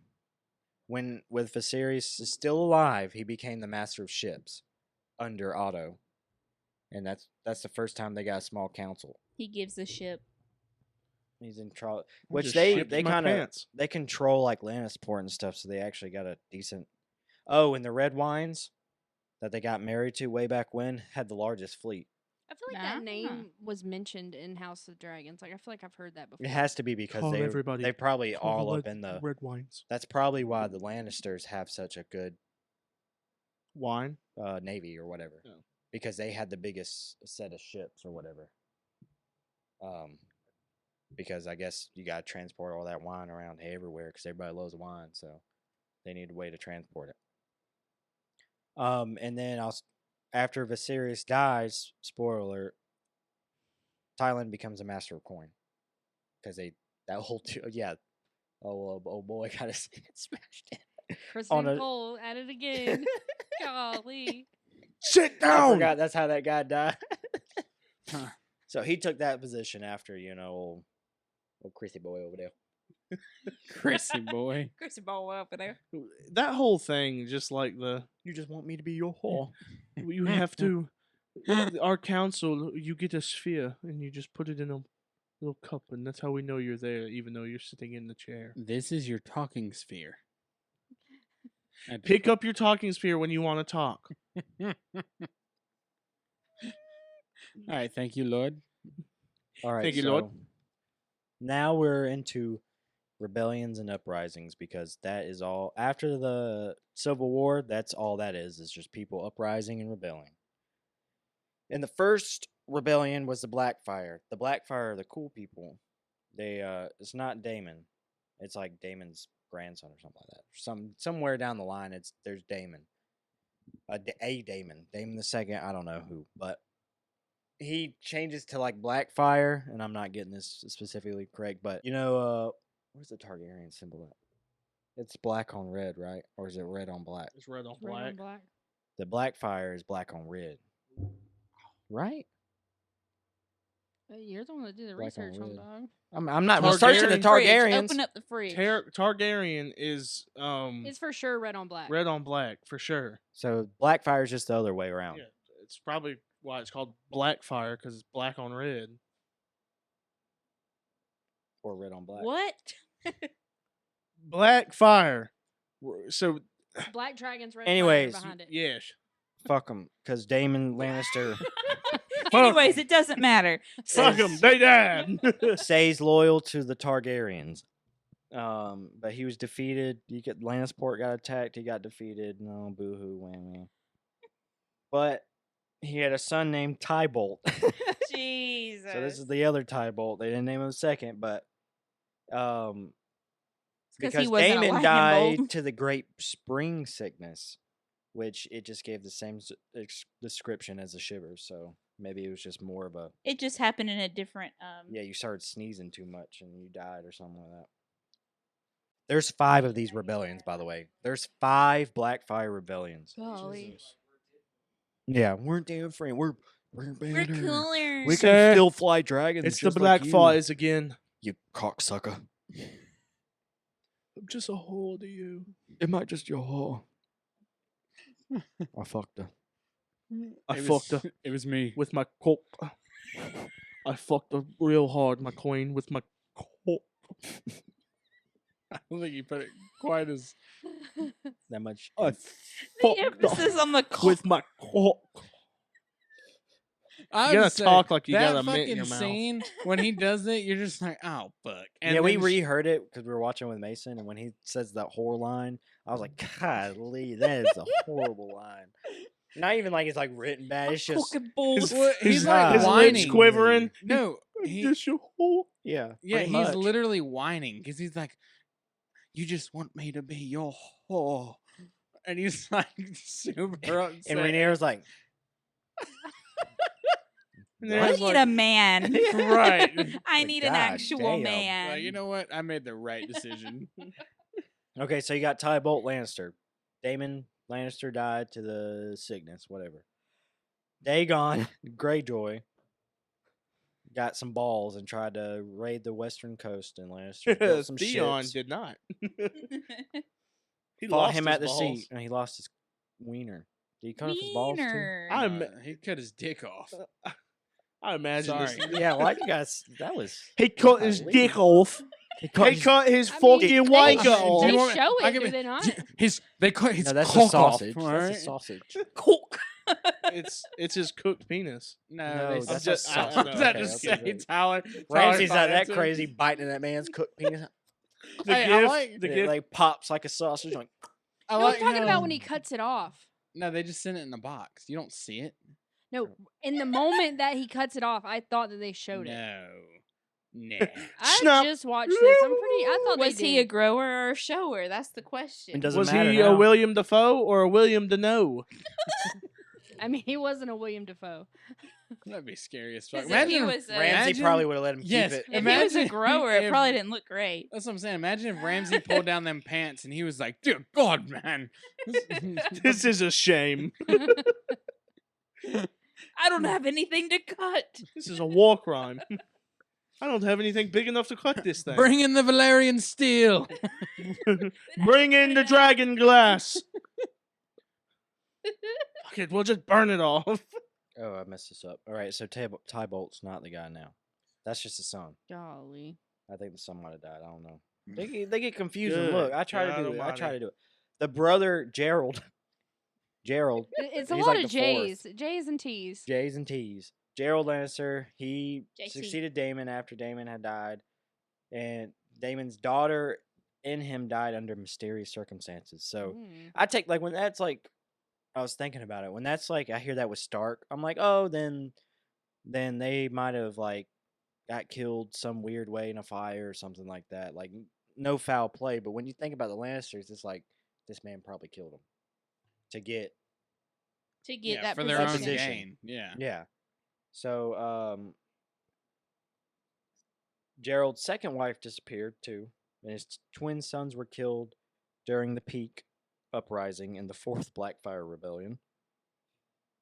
with Viserys is still alive, he became the master of ships under Otto. And that's the first time they got a small council. He gives a ship. He's in trial, I which just they shipped my kind of pants. they control like Lannisport and stuff, so they actually got a decent. Oh, and the Redwynes that they got married to way back when had the largest fleet. I feel like Nah. that name was mentioned in House of Dragons. Like I feel like I've heard that before. It has to be because Call everybody. they probably Call all the up in the. red wines. That's probably why the Lannisters have such a good Wine. navy or whatever. Oh. because they had the biggest set of ships or whatever. Because I guess you got to transport all that wine around everywhere because everybody loves wine, so they need a way to transport it. And then after Viserys dies, spoiler alert, Thailand becomes a master of coin because that whole oh boy got his head smashed in. Kristen Cole at it again. Golly. Sit I down. forgot that's how that guy died. Huh. So he took that position after old Chrissy boy over there. Chrissy boy. Chrissy ball up in there. That whole thing, just like You just want me to be your whore. you have to. Our council, you get a sphere and you just put it in a little cup, and that's how we know you're there, even though you're sitting in the chair. This is your talking sphere. Pick up your talking sphere when you want to talk. All right, thank you, Lord. All right, Thank you, Lord. Now we're into rebellions and uprisings because that is all after the Civil War. That's all that is just people uprising and rebelling. And the first rebellion was the Blackfire. The Blackfire are the cool people. They it's not Daemon. It's like Daemon's grandson or something like that. Somewhere down the line, there's Daemon. A Daemon. Daemon the second. I don't know who, but he changes to like Blackfire, and I'm not getting this specifically correct, but where's the Targaryen symbol at? It's black on red, right? Or is it red on black? It's red on Red black. on black. The Blackfire is black on red. Right? You're the one that did the Black on research on red. dog. I'm not researching the Targaryen. Targaryens. Open up the fridge. Targaryen is It's for sure red on black. red on black for sure. So Blackfire is just the other way around. Yeah, it's probably why it's called Blackfire, because it's black on red. Or red on black. What? Blackfire. So Black dragons red Anyways, fire behind it. yes, Fuck them. Because Daemon Lannister Anyways, it doesn't matter. fuck them. They died. stays loyal to the Targaryens. But he was defeated. Lannisport got attacked. He got defeated. No, boo-hoo, whammy. But he had a son named Tybolt. Jesus. So this is the other Tybolt. They didn't name him second, but he because wasn't a Daemon lightning died bolt. to the great spring sickness, which it just gave the same description as the Shivers. So maybe it was just more of a It just happened in a different. yeah, you started sneezing too much and you died or something like that. There's 5 of these rebellions, by the way. There's 5 Blackfire rebellions. Golly. Yeah, we're different. We're We're better. cooler. We Sir, can still fly dragons. it's the just like you. Blackfires again. You cocksucker. I'm just a whore to you. Am I just your whore? I fucked her. I It fucked was- her It was me. with my cock. I fucked her real hard, my queen, with my cock. I don't think you put it quite as. That much. I The fucked her emphasis on the with my cock. I You would gotta say, talk like you that got a mint in fucking your mouth. scene when he does it, you're just like, oh fuck. And yeah, we then reheard it because we were watching with Mason, and when he says that whore line, I was like, "Golly, that is a horrible line." Not even like it's like written bad. It's just fucking balls. Well, he's his, like his whining. lips quivering. No, I'm he, just your whore. yeah, yeah, pretty he's much. literally whining because he's like, "You just want me to be your whore," and he's like super upset. And Rhaenyra's like, And I then it's need like, a man. right. I Like, need an God actual damn. man. Like, you know what? I made the right decision. okay, so you got Tybolt Lannister. Daemon Lannister died to the sickness, whatever. Dagon Greyjoy got some balls and tried to raid the western coast, and Lannister built some Theon ships. did not. He Fought lost him his at the balls. seat, and he lost his wiener. Did he cut off his balls too? Wiener. I'm- He cut his dick off. I imagine this. Sorry. Yeah, why you guys? That was He cut his Golly. dick off. he He cut his I mean, fucking they wanker show off. Do you want- show I it, give do it- they not? They cut his No, that's a cock sausage. off. That's a alright? sausage. Cook. It's his cooked penis. No, No, they that's just, a I sausage. was about Okay, to okay. say Tyler. Ramsey's Tyler not that Finance. crazy biting that man's cooked penis. The Hey, I gift, like- the It, gift. like pops like a sausage. Like I No, like I'm talking how- about when he cuts it off. No, they just send it in a box. You don't see it. No, in the moment that he cuts it off, I thought that they showed it. No. I Snap. just watched this. I thought Was they he a did. grower or a shower? That's the question. It doesn't Was matter he now. a William Dafoe or a William Deneau? I mean, he wasn't a William Dafoe. That'd be scary as fuck. 'Cause if he Imagine was a- Ramsey probably would have let him Yes. keep it. If he was a Imagine grower, it if- probably didn't look great. That's what I'm saying. Imagine if Ramsey pulled down them pants and he was like, "Dear God, man, This is a shame. I don't have anything to cut. This is a war crime. I don't have anything big enough to cut this thing. bring in the Valerian steel." Bring in the dragon glass. Fuck it, we'll just burn it off. Oh, I messed this up. All right, so Tybolt's not the guy now. That's just the son. Golly. I think the son might have died. I don't know. They get confusing. Good Look, I try God to do it. I try almighty. to do it. The brother Gerald. It's a He's lot like of the fourth. J's. J's and T's. J's and T's. Gerald Lannister, he JT. succeeded Daemon after Daemon had died. And Daemon's daughter and him died under mysterious circumstances. So Mm. I take, like, when that's like, I was thinking about it. When that's like, I hear that with Stark, I'm like, oh, then they might have, like, got killed some weird way in a fire or something like that. Like, no foul play. But when you think about the Lannisters, it's like, this man probably killed him to get. To get Yeah, that for their own position. gain. Yeah. Yeah. So, Gerald's second wife disappeared too, and his twin sons were killed during the peak uprising in the Fourth Blackfire Rebellion.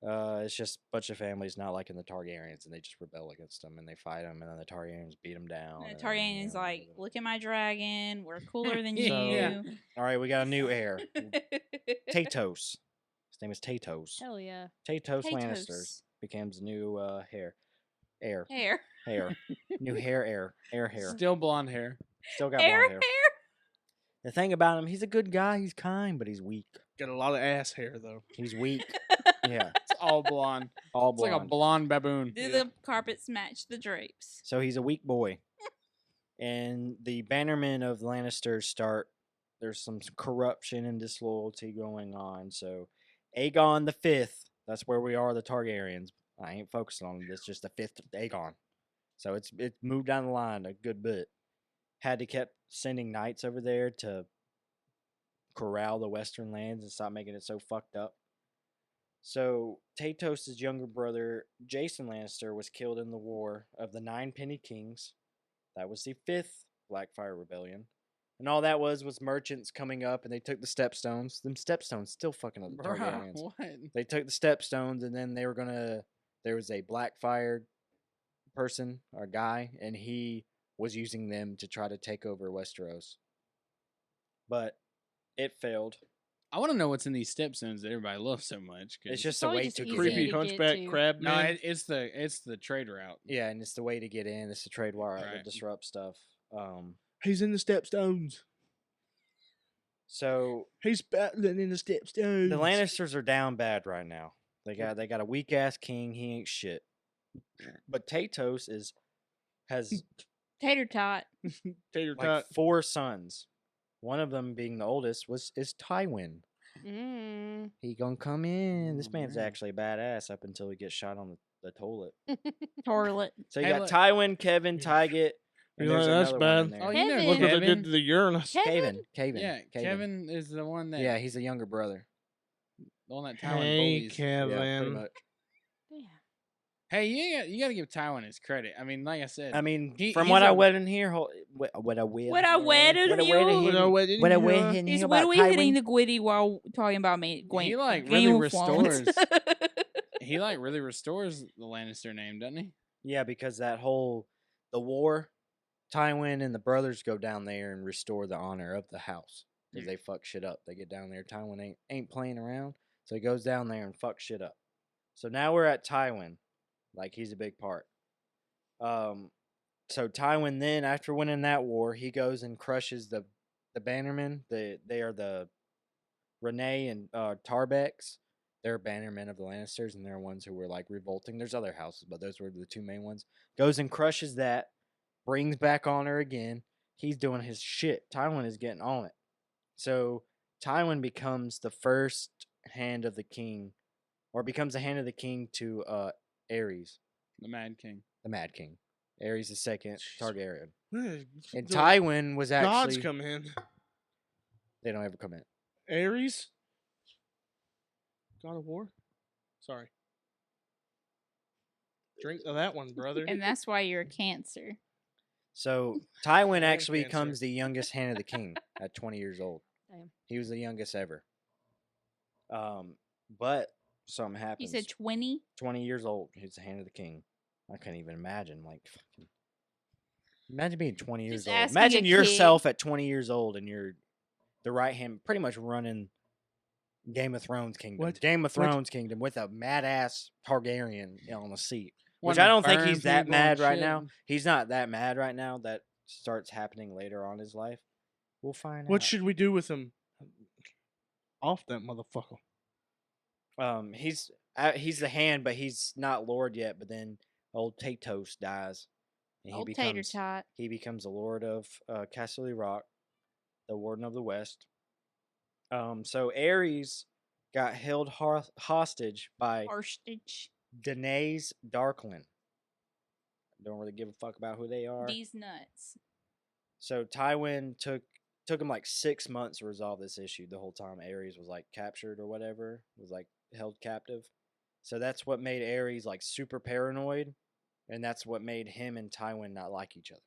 It's just a bunch of families not liking the Targaryens, and they just rebel against them, and they fight them, and then the Targaryens beat them down. And and the then, Targaryen's like, look at my dragon. We're cooler than So- you. all right, we got a new heir, Tatos. His name is Tatos. Hell yeah. Tatos Lannister Potatoes. becomes the new heir. Hair. New heir. Still blonde hair. Still got Hair, blonde hair. The thing about him, he's a good guy. He's kind, but he's weak. Got a lot of ass hair though. He's weak. Yeah, It's all blonde. all It's blonde. like a blonde baboon. Do the carpets match the drapes? So he's a weak boy. And the bannermen of the Lannisters start. There's some corruption and disloyalty going on. So Aegon the Fifth. That's where we are. The Targaryens. I ain't focusing on this. Just the fifth Aegon. So it's moved down the line a good bit. Had to kept sending knights over there to corral the western lands and stop making it so fucked up. So Tatos' younger brother, Jason Lannister, was killed in the War of the Nine Penny Kings. That was the fifth Blackfire Rebellion. And all that was merchants coming up, and they took the stepstones. Them stepstones still fucking up the Bruh, Targaryens. what? They took the stepstones, and then they were gonna. There was a Blackfire person or guy, and he was using them to try to take over Westeros. But it failed. I want to know what's in these stepstones that everybody loves so much. 'cause- It's just a Probably way just to easy get Creepy to in. get hunchback to. crab no, man. it's the trade route. Yeah, and it's the way to get in. It's the trade wire to Right. disrupt stuff. He's in the stepstones. So He's battling in the stepstones. the Lannisters are down bad right now. They got a weak ass king. He ain't shit. But Tatos has Tater tot. Tater like tot. 4 sons. One of them being the oldest is Tywin. Mm. He gonna come in. This Oh, man's man. actually badass up until he gets shot on the toilet. Toilet. So you Hey, got look. Tywin, Kevin, Tyget. And You know, there's that's another one in bad. there. Oh, you know Kevin. Look what they Kevin. did to the Uranus. Kevin? Kevin. Yeah, Kevin is the one that Yeah, he's a younger brother. the one that Tywin Hey, bullies. Yeah, pretty Kevin. much. Yeah. Hey, you gotta give Tywin his credit. I mean, like I said, I mean, He- from he's what I a- read in here, what I read, What I wedded what I you. wedded What I what wedded in Is here what about are we hitting Tywin. the gwitty while talking about me? He, like, Game really of Thrones. he like really restores the Lannister name, doesn't he? Yeah, because the war, Tywin and the brothers go down there and restore the honor of the house because they fuck shit up. They get down there. Tywin ain't playing around, so he goes down there and fuck shit up. So now we're at Tywin, like he's a big part. So Tywin then, after winning that war, he goes and crushes the bannermen. They are the Renee and Tarbecks. They're bannermen of the Lannisters, and they're ones who were like revolting. There's other houses, but those were the 2 main ones. Goes and crushes that, brings back honor again. He's doing his shit. Tywin is getting on it. So Tywin becomes the first hand of the king or becomes the hand of the king to Aerys, The Mad King. the Mad King. Aerys the second Jeez. Targaryen. Man, And the Tywin was gods actually come in. they don't ever come in. Ares, God of War. Sorry. Drink of that one, brother. And that's why you're a Cancer. So Tywin I am actually Cancer. becomes the youngest hand of the king at 20 years old. Damn. He was the youngest ever. But something You happens. said 20? 20 years old. He's the hand of the king. I couldn't even imagine. Like, fucking, imagine being 20 years Just old. asking Imagine a yourself at 20 years old and you're the right hand, pretty much running Game of Thrones kingdom. What? Game of What? Thrones kingdom with a mad ass Targaryen on the seat. Which Wanna I don't think burn he's that people and mad right shit. now. He's not that mad right now. That starts happening later on in his life. We'll find What out. should we do with him? Off that motherfucker. He's the hand, but he's not Lord yet. But then old Tatos dies, and Old tater tot. he becomes the Lord of Casterly Rock, the Warden of the West. So Aerys got held hostage by Arstage. Daenerys Darkland. Don't really give a fuck about who they are. These nuts. So Tywin took him like 6 months to resolve this issue. The whole time Aerys was like captured or whatever, was like held captive. So that's what made Aerys like super paranoid, and that's what made him and Tywin not like each other.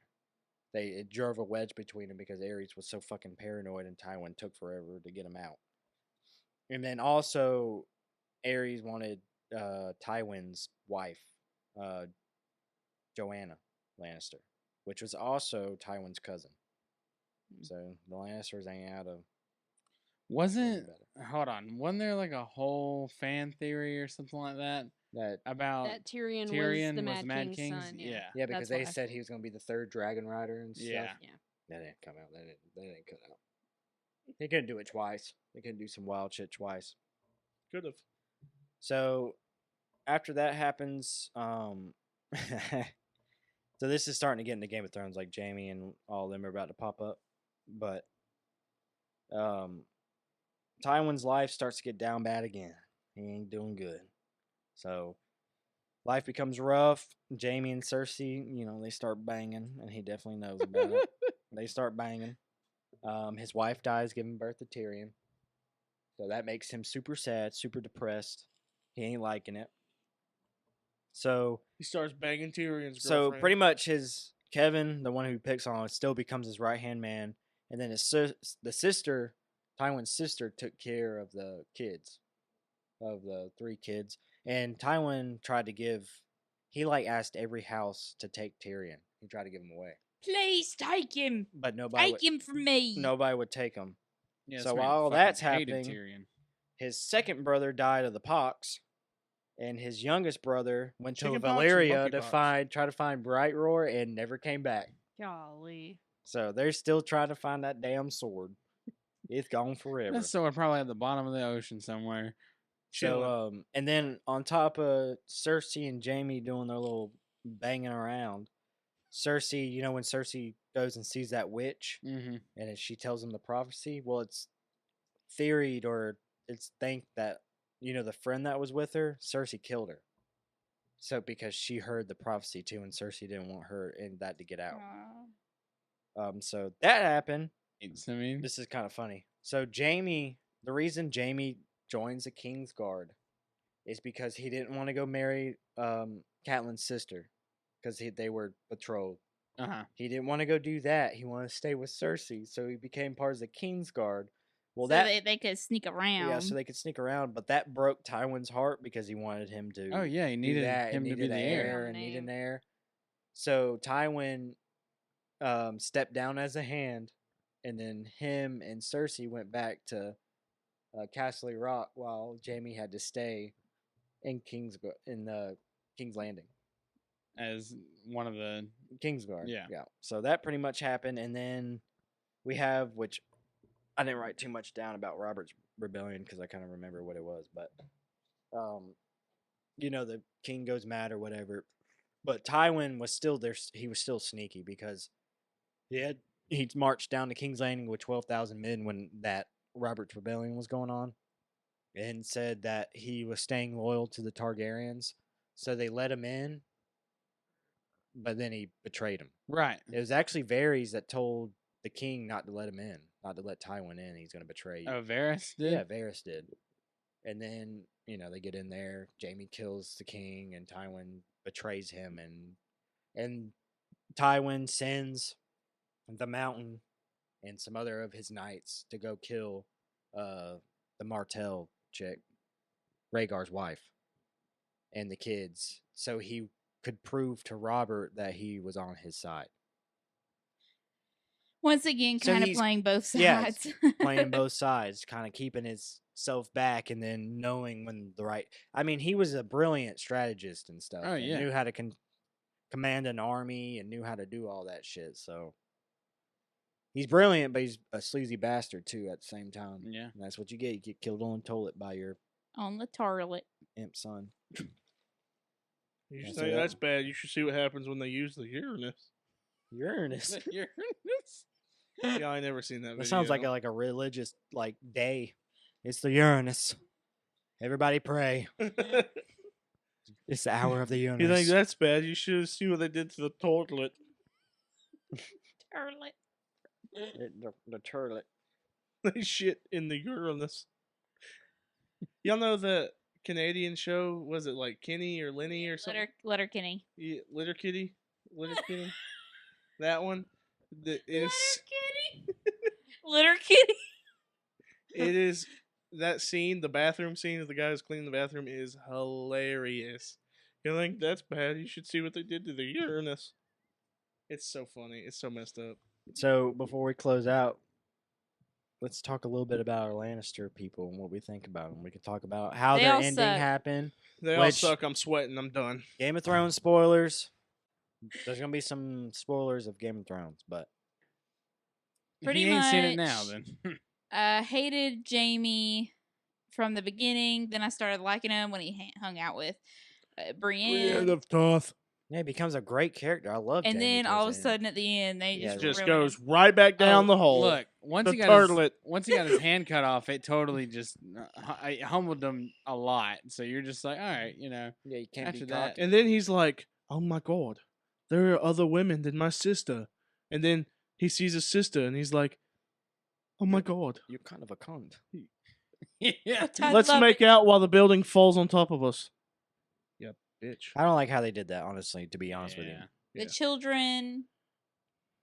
It drove a wedge between them because Aerys was so fucking paranoid, and Tywin took forever to get him out. And then also, Aerys wanted Tywin's wife, Joanna Lannister, which was also Tywin's cousin. So the Lannisters ain't out of. Wasn't hold on? Wasn't there like a whole fan theory or something like that That about That Tyrion, Tyrion was the was the Mad Mad King's King's? son. Yeah. yeah, because That's they what I said he was going to be the third dragon rider and stuff. Yeah. Yeah. That didn't come out. That didn't cut out. They couldn't do it twice. They couldn't do some wild shit twice. Could have. So after that happens, so this is starting to get into Game of Thrones, like Jamie and all of them are about to pop up. But Tywin's life starts to get down bad again. He ain't doing good. So life becomes rough. Jamie and Cersei, they start banging, and he definitely knows about it. They start banging. His wife dies giving birth to Tyrion. So that makes him super sad, super depressed. He ain't liking it. So He starts banging Tyrion's So girlfriend. pretty much his Kevin, the one who picks on him, still becomes his right hand man, and then the sister, Tywin's sister, took care of the kids, of the 3 kids, and Tywin tried to give. He asked every house to take Tyrion. He tried to give him away, Please take him. but nobody Take him from me. nobody would take him. Yeah, So that's why he while fucking that's hated happening, Tyrion. His second brother died of the pox, and his youngest brother went to Chickenpox or Valyria to monkeypox? try to find Bright Roar and never came back. Golly. So they're still trying to find that damn sword. It's gone forever. That sword probably at the bottom of the ocean somewhere. So and then on top of Cersei and Jamie doing their little banging around, Cersei, when Cersei goes and sees that witch Mm-hmm. and she tells him the prophecy, well, it's theoried or it's think that the friend that was with her, Cersei killed her. So because she heard the prophecy too, and Cersei didn't want her and that to get out. So that happened. I mean, This is kind of funny. So the reason Jamie joins the King's Guard is because he didn't want to go marry Catelyn's sister because they were betrothed. He didn't want to go do that. He wanted to stay with Cersei, so he became part of the King's Guard. Well, So they could sneak around. yeah, so they could sneak around, but that broke Tywin's heart because he wanted him to. oh yeah, he do needed that, him and to be needed the an heir. and needed an heir. So Tywin stepped down as a hand, and then him and Cersei went back to Casterly Rock while Jamie had to stay in the King's Landing. As one of the Kingsguard. Yeah. Yeah. So that pretty much happened, and then we have, which I didn't write too much down about Robert's Rebellion because I kind of remember what it was, but the king goes mad or whatever. But Tywin was still there. He was still sneaky because he marched down to King's Landing with 12,000 men when that Robert's Rebellion was going on. and said that he was staying loyal to the Targaryens. So they let him in, but then he betrayed him. Right. It was actually Varys that told the king not to let him in, not to let Tywin in. He's going to betray you. Oh, Varys did? Yeah, Varys did. And then, they get in there. Jaime kills the king, and Tywin betrays him. And Tywin sends the Mountain and some other of his knights to go kill the Martell chick, Rhaegar's wife, and the kids, so he could prove to Robert that he was on his side. Once again, So kind of he's- playing both yeah, sides. Playing both sides, kind of keeping himself back, and then knowing when the right. I mean, he was a brilliant strategist and stuff. Oh, and yeah. knew how to command an army and knew how to do all that shit. So he's brilliant, but he's a sleazy bastard too at the same time. Yeah. And that's what you get. You get killed on the toilet by your On the toilet. imp son. You That's say it. that's bad. You should see what happens when they use the Uranus. Uranus. Uranus. Yeah, I never seen that video. That sounds like a religious day. It's the Uranus. Everybody pray. It's the hour of the Uranus. You think that's bad? You should see what they did to the toilet. Toilet. The turlet. They shit in the Uranus. Y'all know the Canadian show? Was it like Kenny or Lenny or something? Letterkenny. Yeah, Litter Kitty? Litter Kitty? That one? It is, Letterkenny. it is that scene, the bathroom scene of the guy who's cleaning the bathroom is hilarious. You think that's bad? You should see what they did to the Uranus. It's so funny. It's so messed up. So before we close out, let's talk a little bit about our Lannister people and what we think about them. We can talk about how They their all ending suck. happened. They all Which- suck. I'm sweating. I'm done. Game of Thrones spoilers. There's gonna be some spoilers of Game of Thrones, but Pretty If you ain't seen it much. now, then. I hated Jamie from the beginning. Then I started liking him when he hung out with Brienne. of Toth. yeah, he becomes a great character. I love. And Jamie then all of a towards the end. sudden at the end, they Yeah, just Just ruin goes him. right back down Oh, the hole. Look, once The he got turtlet. once he got his hand cut off, it totally just I humbled him a lot. So you're just like, all right, Yeah, you can't After be that- cocky. And then he's like, "Oh my god, there are other women than my sister." And then he sees his sister, and he's like, "Oh my god, You're kind of a cunt. yeah. I let's love make it. out while the building falls on top of us." Yeah, bitch. I don't like how they did that. Honestly, to be honest with you, Yeah. The Yeah. children.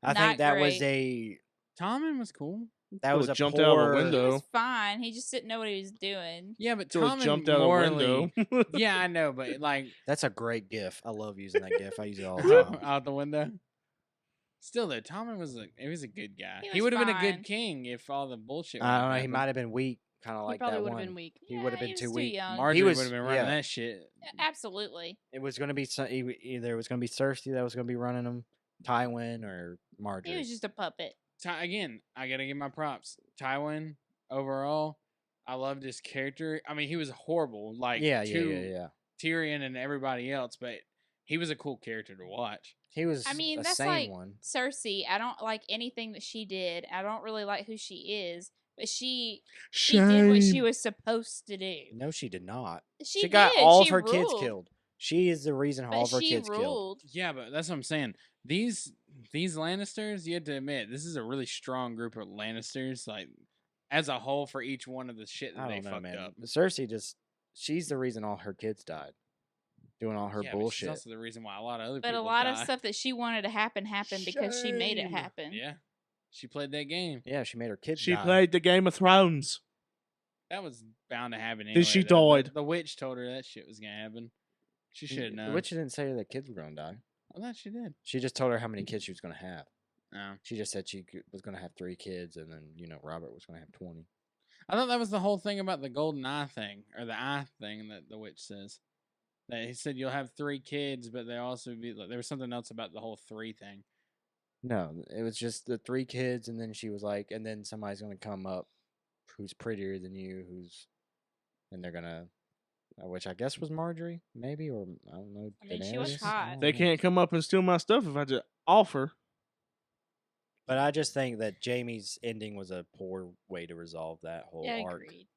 I Not think that was great. a Tommen was cool. was a jumped poor, out of a He window. was fine. He just didn't know what he was doing. Yeah, but So it Tommen jumped out morally. a window. Yeah, I know, but like That's a great gif. I love using that gif. I use it all the time. out the window. Still though, Tommen was a good guy. He He was would have been a fine. good king if all the bullshit. I don't know. wouldn't He happen. might have been weak, kind of He like probably that would have one. been weak. He would have Yeah, been was too too weak. young. Marjorie was- would have been running yeah. that shit. Absolutely. It was going to be either it was going to be Cersei that was going to be running him, Tywin, or Marjorie. He was just a puppet. Again, I gotta give my props. Tywin overall, I loved his character. I mean, he was horrible, like yeah. Tyrion and everybody else, but he was a cool character to watch. He was I mean, a that's sane like one. Cersei. I don't like anything that she did. I don't really like who she is, but she did what she was supposed to do. No, she did not. She, She got did. all She of her kids ruled, killed. She is the reason all But of her she kids killed. ruled. Yeah, but that's what I'm saying. These Lannisters, you have to admit, this is a really strong group of Lannisters, like as a whole for each one of the shit that I they don't know, fucked man. up. Cersei she's the reason all her kids died. Doing all her Yeah, but she's bullshit. also the reason why a lot of other But a people lot of die. stuff that she wanted to happen happened because she made it Shame. happen. Yeah, she played that game. Yeah, she made her kids She die. played the Game of Thrones. That was bound to happen. Then Anyway, she though. died. The witch told her that shit was gonna happen. She should have known. The witch didn't say that kids were going to die. I thought she did. She just told her how many kids she was going to have. No. She just said she was going to have 3 kids, and then Robert was going to have 20. I thought that was the whole thing about the golden eye thing, or the eye thing that the witch says. That he said you'll have 3 kids, but they also be like there was something else about the whole 3 thing. No, it was just the 3 kids, and then she was like, and then somebody's going to come up who's prettier than you, and they're going to, which I guess was Marjorie, maybe, or I don't know. I mean, she was Daenerys? hot. I don't They know. can't come up and steal my stuff if I just offer. But I just think that Jamie's ending was a poor way to resolve that whole Yeah, arc. agreed.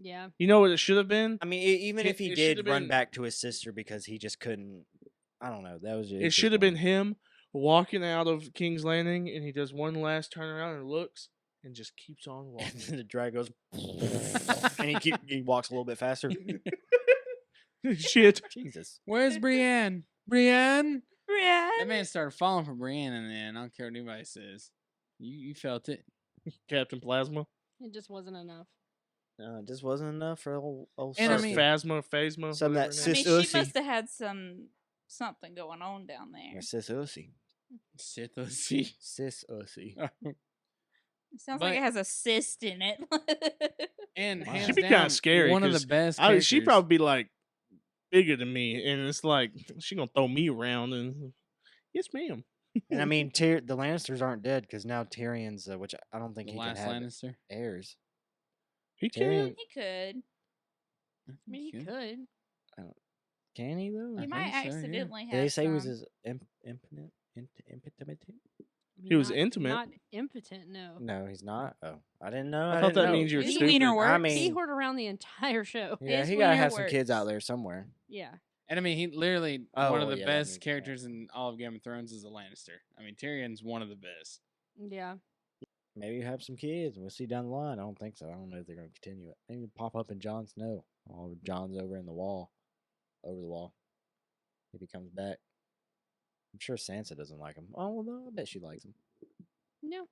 Yeah. You know what it should have been? I mean, even if he It did should've run been- back to his sister because he just couldn't, I don't know. That was It should have been him walking out of King's Landing, and he does one last turn around and looks, and just keeps on And walking. then the drag goes, and he walks a little bit faster. Shit. Jesus. Where's Brienne? Brienne? That Brienne. man started falling for Brienne in the end. I don't care what anybody says. You felt it. Captain Plasma. It just wasn't enough. No, it just wasn't enough for old And Or I mean- Phasma. Some of whatever that her I name mean, is. Sis she Ussy. must have had something going on down there. Or Sis Ussy. Shit, let's see. Sis Ussy. It sounds But- like it has a cyst in it. And Wow. hands She'd be down, kinda scary, one of the 'cause best She'd characters. probably be like bigger than me, and it's like she gonna throw me around and yes, ma'am. And I mean, the Lannisters aren't dead because now Tyrion's, which I don't think the he can last have Lannister. heirs. He Tyrion- can. He could. I mean, he could. Can he though? He I might think so, yeah. accidentally have. Did they say he was some. his impotent? Impotent? He was Not- intimate. Not impotent, no. No, he's not. Oh, I didn't know. I thought didn't that know. means you're His stupid. wiener works. I He mean, hoard around the entire show. yeah, His he gotta wiener have some kids works. out there somewhere. Yeah. And I mean, he literally Oh, one of the yeah, that best means- characters in all of Game of Thrones is a Lannister. I mean, Tyrion's one of the best. Yeah. Maybe you have some kids, and we'll see down the line. I don't think so. I don't know if they're gonna continue it. Maybe pop up in Jon Snow. Oh, Jon's over in the wall, over the wall. If he comes back, I'm sure Sansa doesn't like him. Oh well, no, I bet she likes him. No.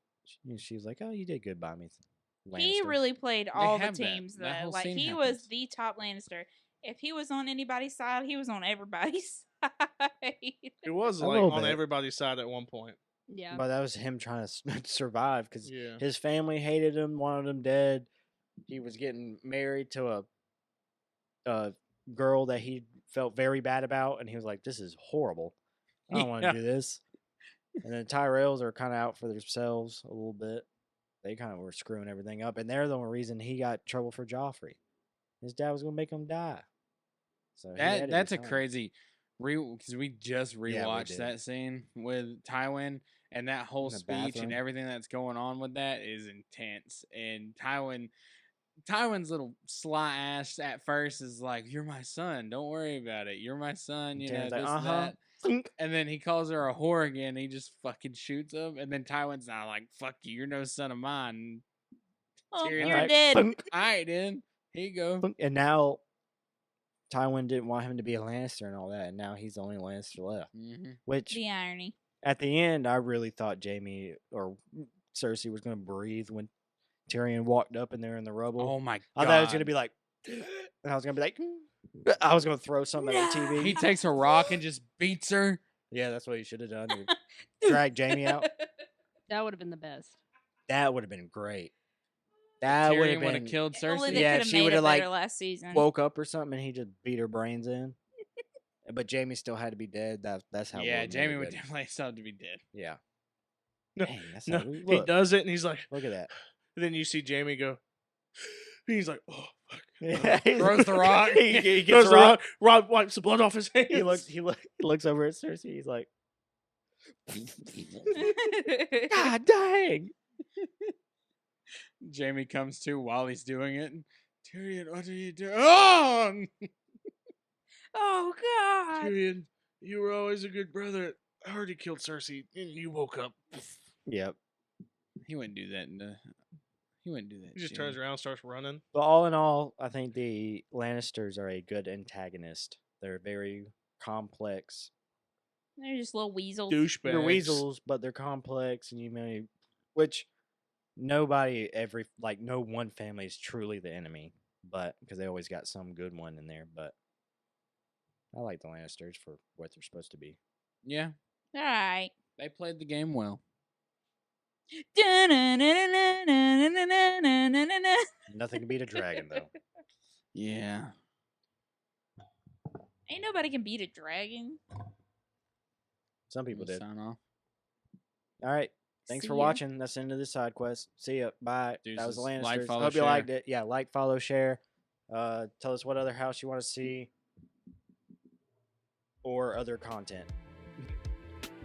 She's like, oh, you did good by me. He Lannister." really played all the have that. teams That though. whole Like scene he happens. was the top Lannister. If he was on anybody's side, he was on everybody's side. It was A like little on bit. everybody's side at one point. Yeah. But that was him trying to survive because Yeah. his family hated him, wanted him dead. He was getting married to a girl that he felt very bad about, and he was like, "This is horrible. I don't want Yeah. to do this." And then Tyrells are kind of out for themselves a little bit. They kind of were screwing everything up, and they're the only reason he got in trouble for Joffrey. His dad was gonna make him die. So he had to That's a resign. crazy because we just rewatched did. that scene with Tywin, and that whole In the speech bathroom. and everything that's going on with that is intense. And Tywin's little sly ass at first is like, "You're my son. Don't worry about it. You're my son." You know, Tyrion's this like, and that. And then he calls her a whore again. He just fucking shoots him. And then Tywin's not like, "Fuck you. You're no son of mine." Oh, Tyrion, you're Alright. dead. All right, then. Here you go. And now Tywin didn't want him to be a Lannister and all that, and now he's the only Lannister left. hmm Which The irony. at the end, I really thought Jamie or Cersei was going to breathe when Tyrion walked up and they're in the rubble. Oh my god. I thought it was going to be like, and I was going to be like, I was going to throw something at the TV. He takes a rock and just beats her. Yeah, that's what he should have done. To drag Jamie out. That would have been the best. That would have been great. That would have Tyrion would have been killed Only Cersei. they Yeah, could have she made would've, it better like, last season. woke up or something, and he just beat her brains in. But Jamie still had to be dead. That's how. Yeah, Lord made Jamie it would good. definitely still have to be dead. Yeah. No, Dang, that's no, how we, he look, does it, and he's like, look at that. then you see Jamie go, and he's like, oh, fuck. Yeah, he Throws the rock. he Throws gets the rock. rock. Rob wipes the blood off his hands. He looks over at Cersei. He's like, God dang! Jamie comes to while he's doing it. And, Tyrion, what are you doing? Oh! Oh God. Tyrion, you were always a good brother. I heard he killed Cersei, and you woke up. Yep. He wouldn't do that. He wouldn't do that. He just shit. turns around and starts running. But all in all, I think the Lannisters are a good antagonist. They're very complex. They're just little weasels. Douchebags. They're weasels, but they're complex, and which nobody no one family is truly the enemy, but because they always got some good one in there. But I like the Lannisters for what they're supposed to be. Yeah, All right. they played the game well. Nothing can beat a dragon, though. Yeah. Ain't nobody can beat a dragon. Some people did. Sign off. All right. Thanks See for ya. watching. That's the end of the side quest. See ya. Bye. That was the Deuces. Lannisters. Like, follow, Hope you share. liked it. Yeah, like, follow, share. Tell us what other house you want to see or other content.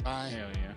Bye. Hell yeah.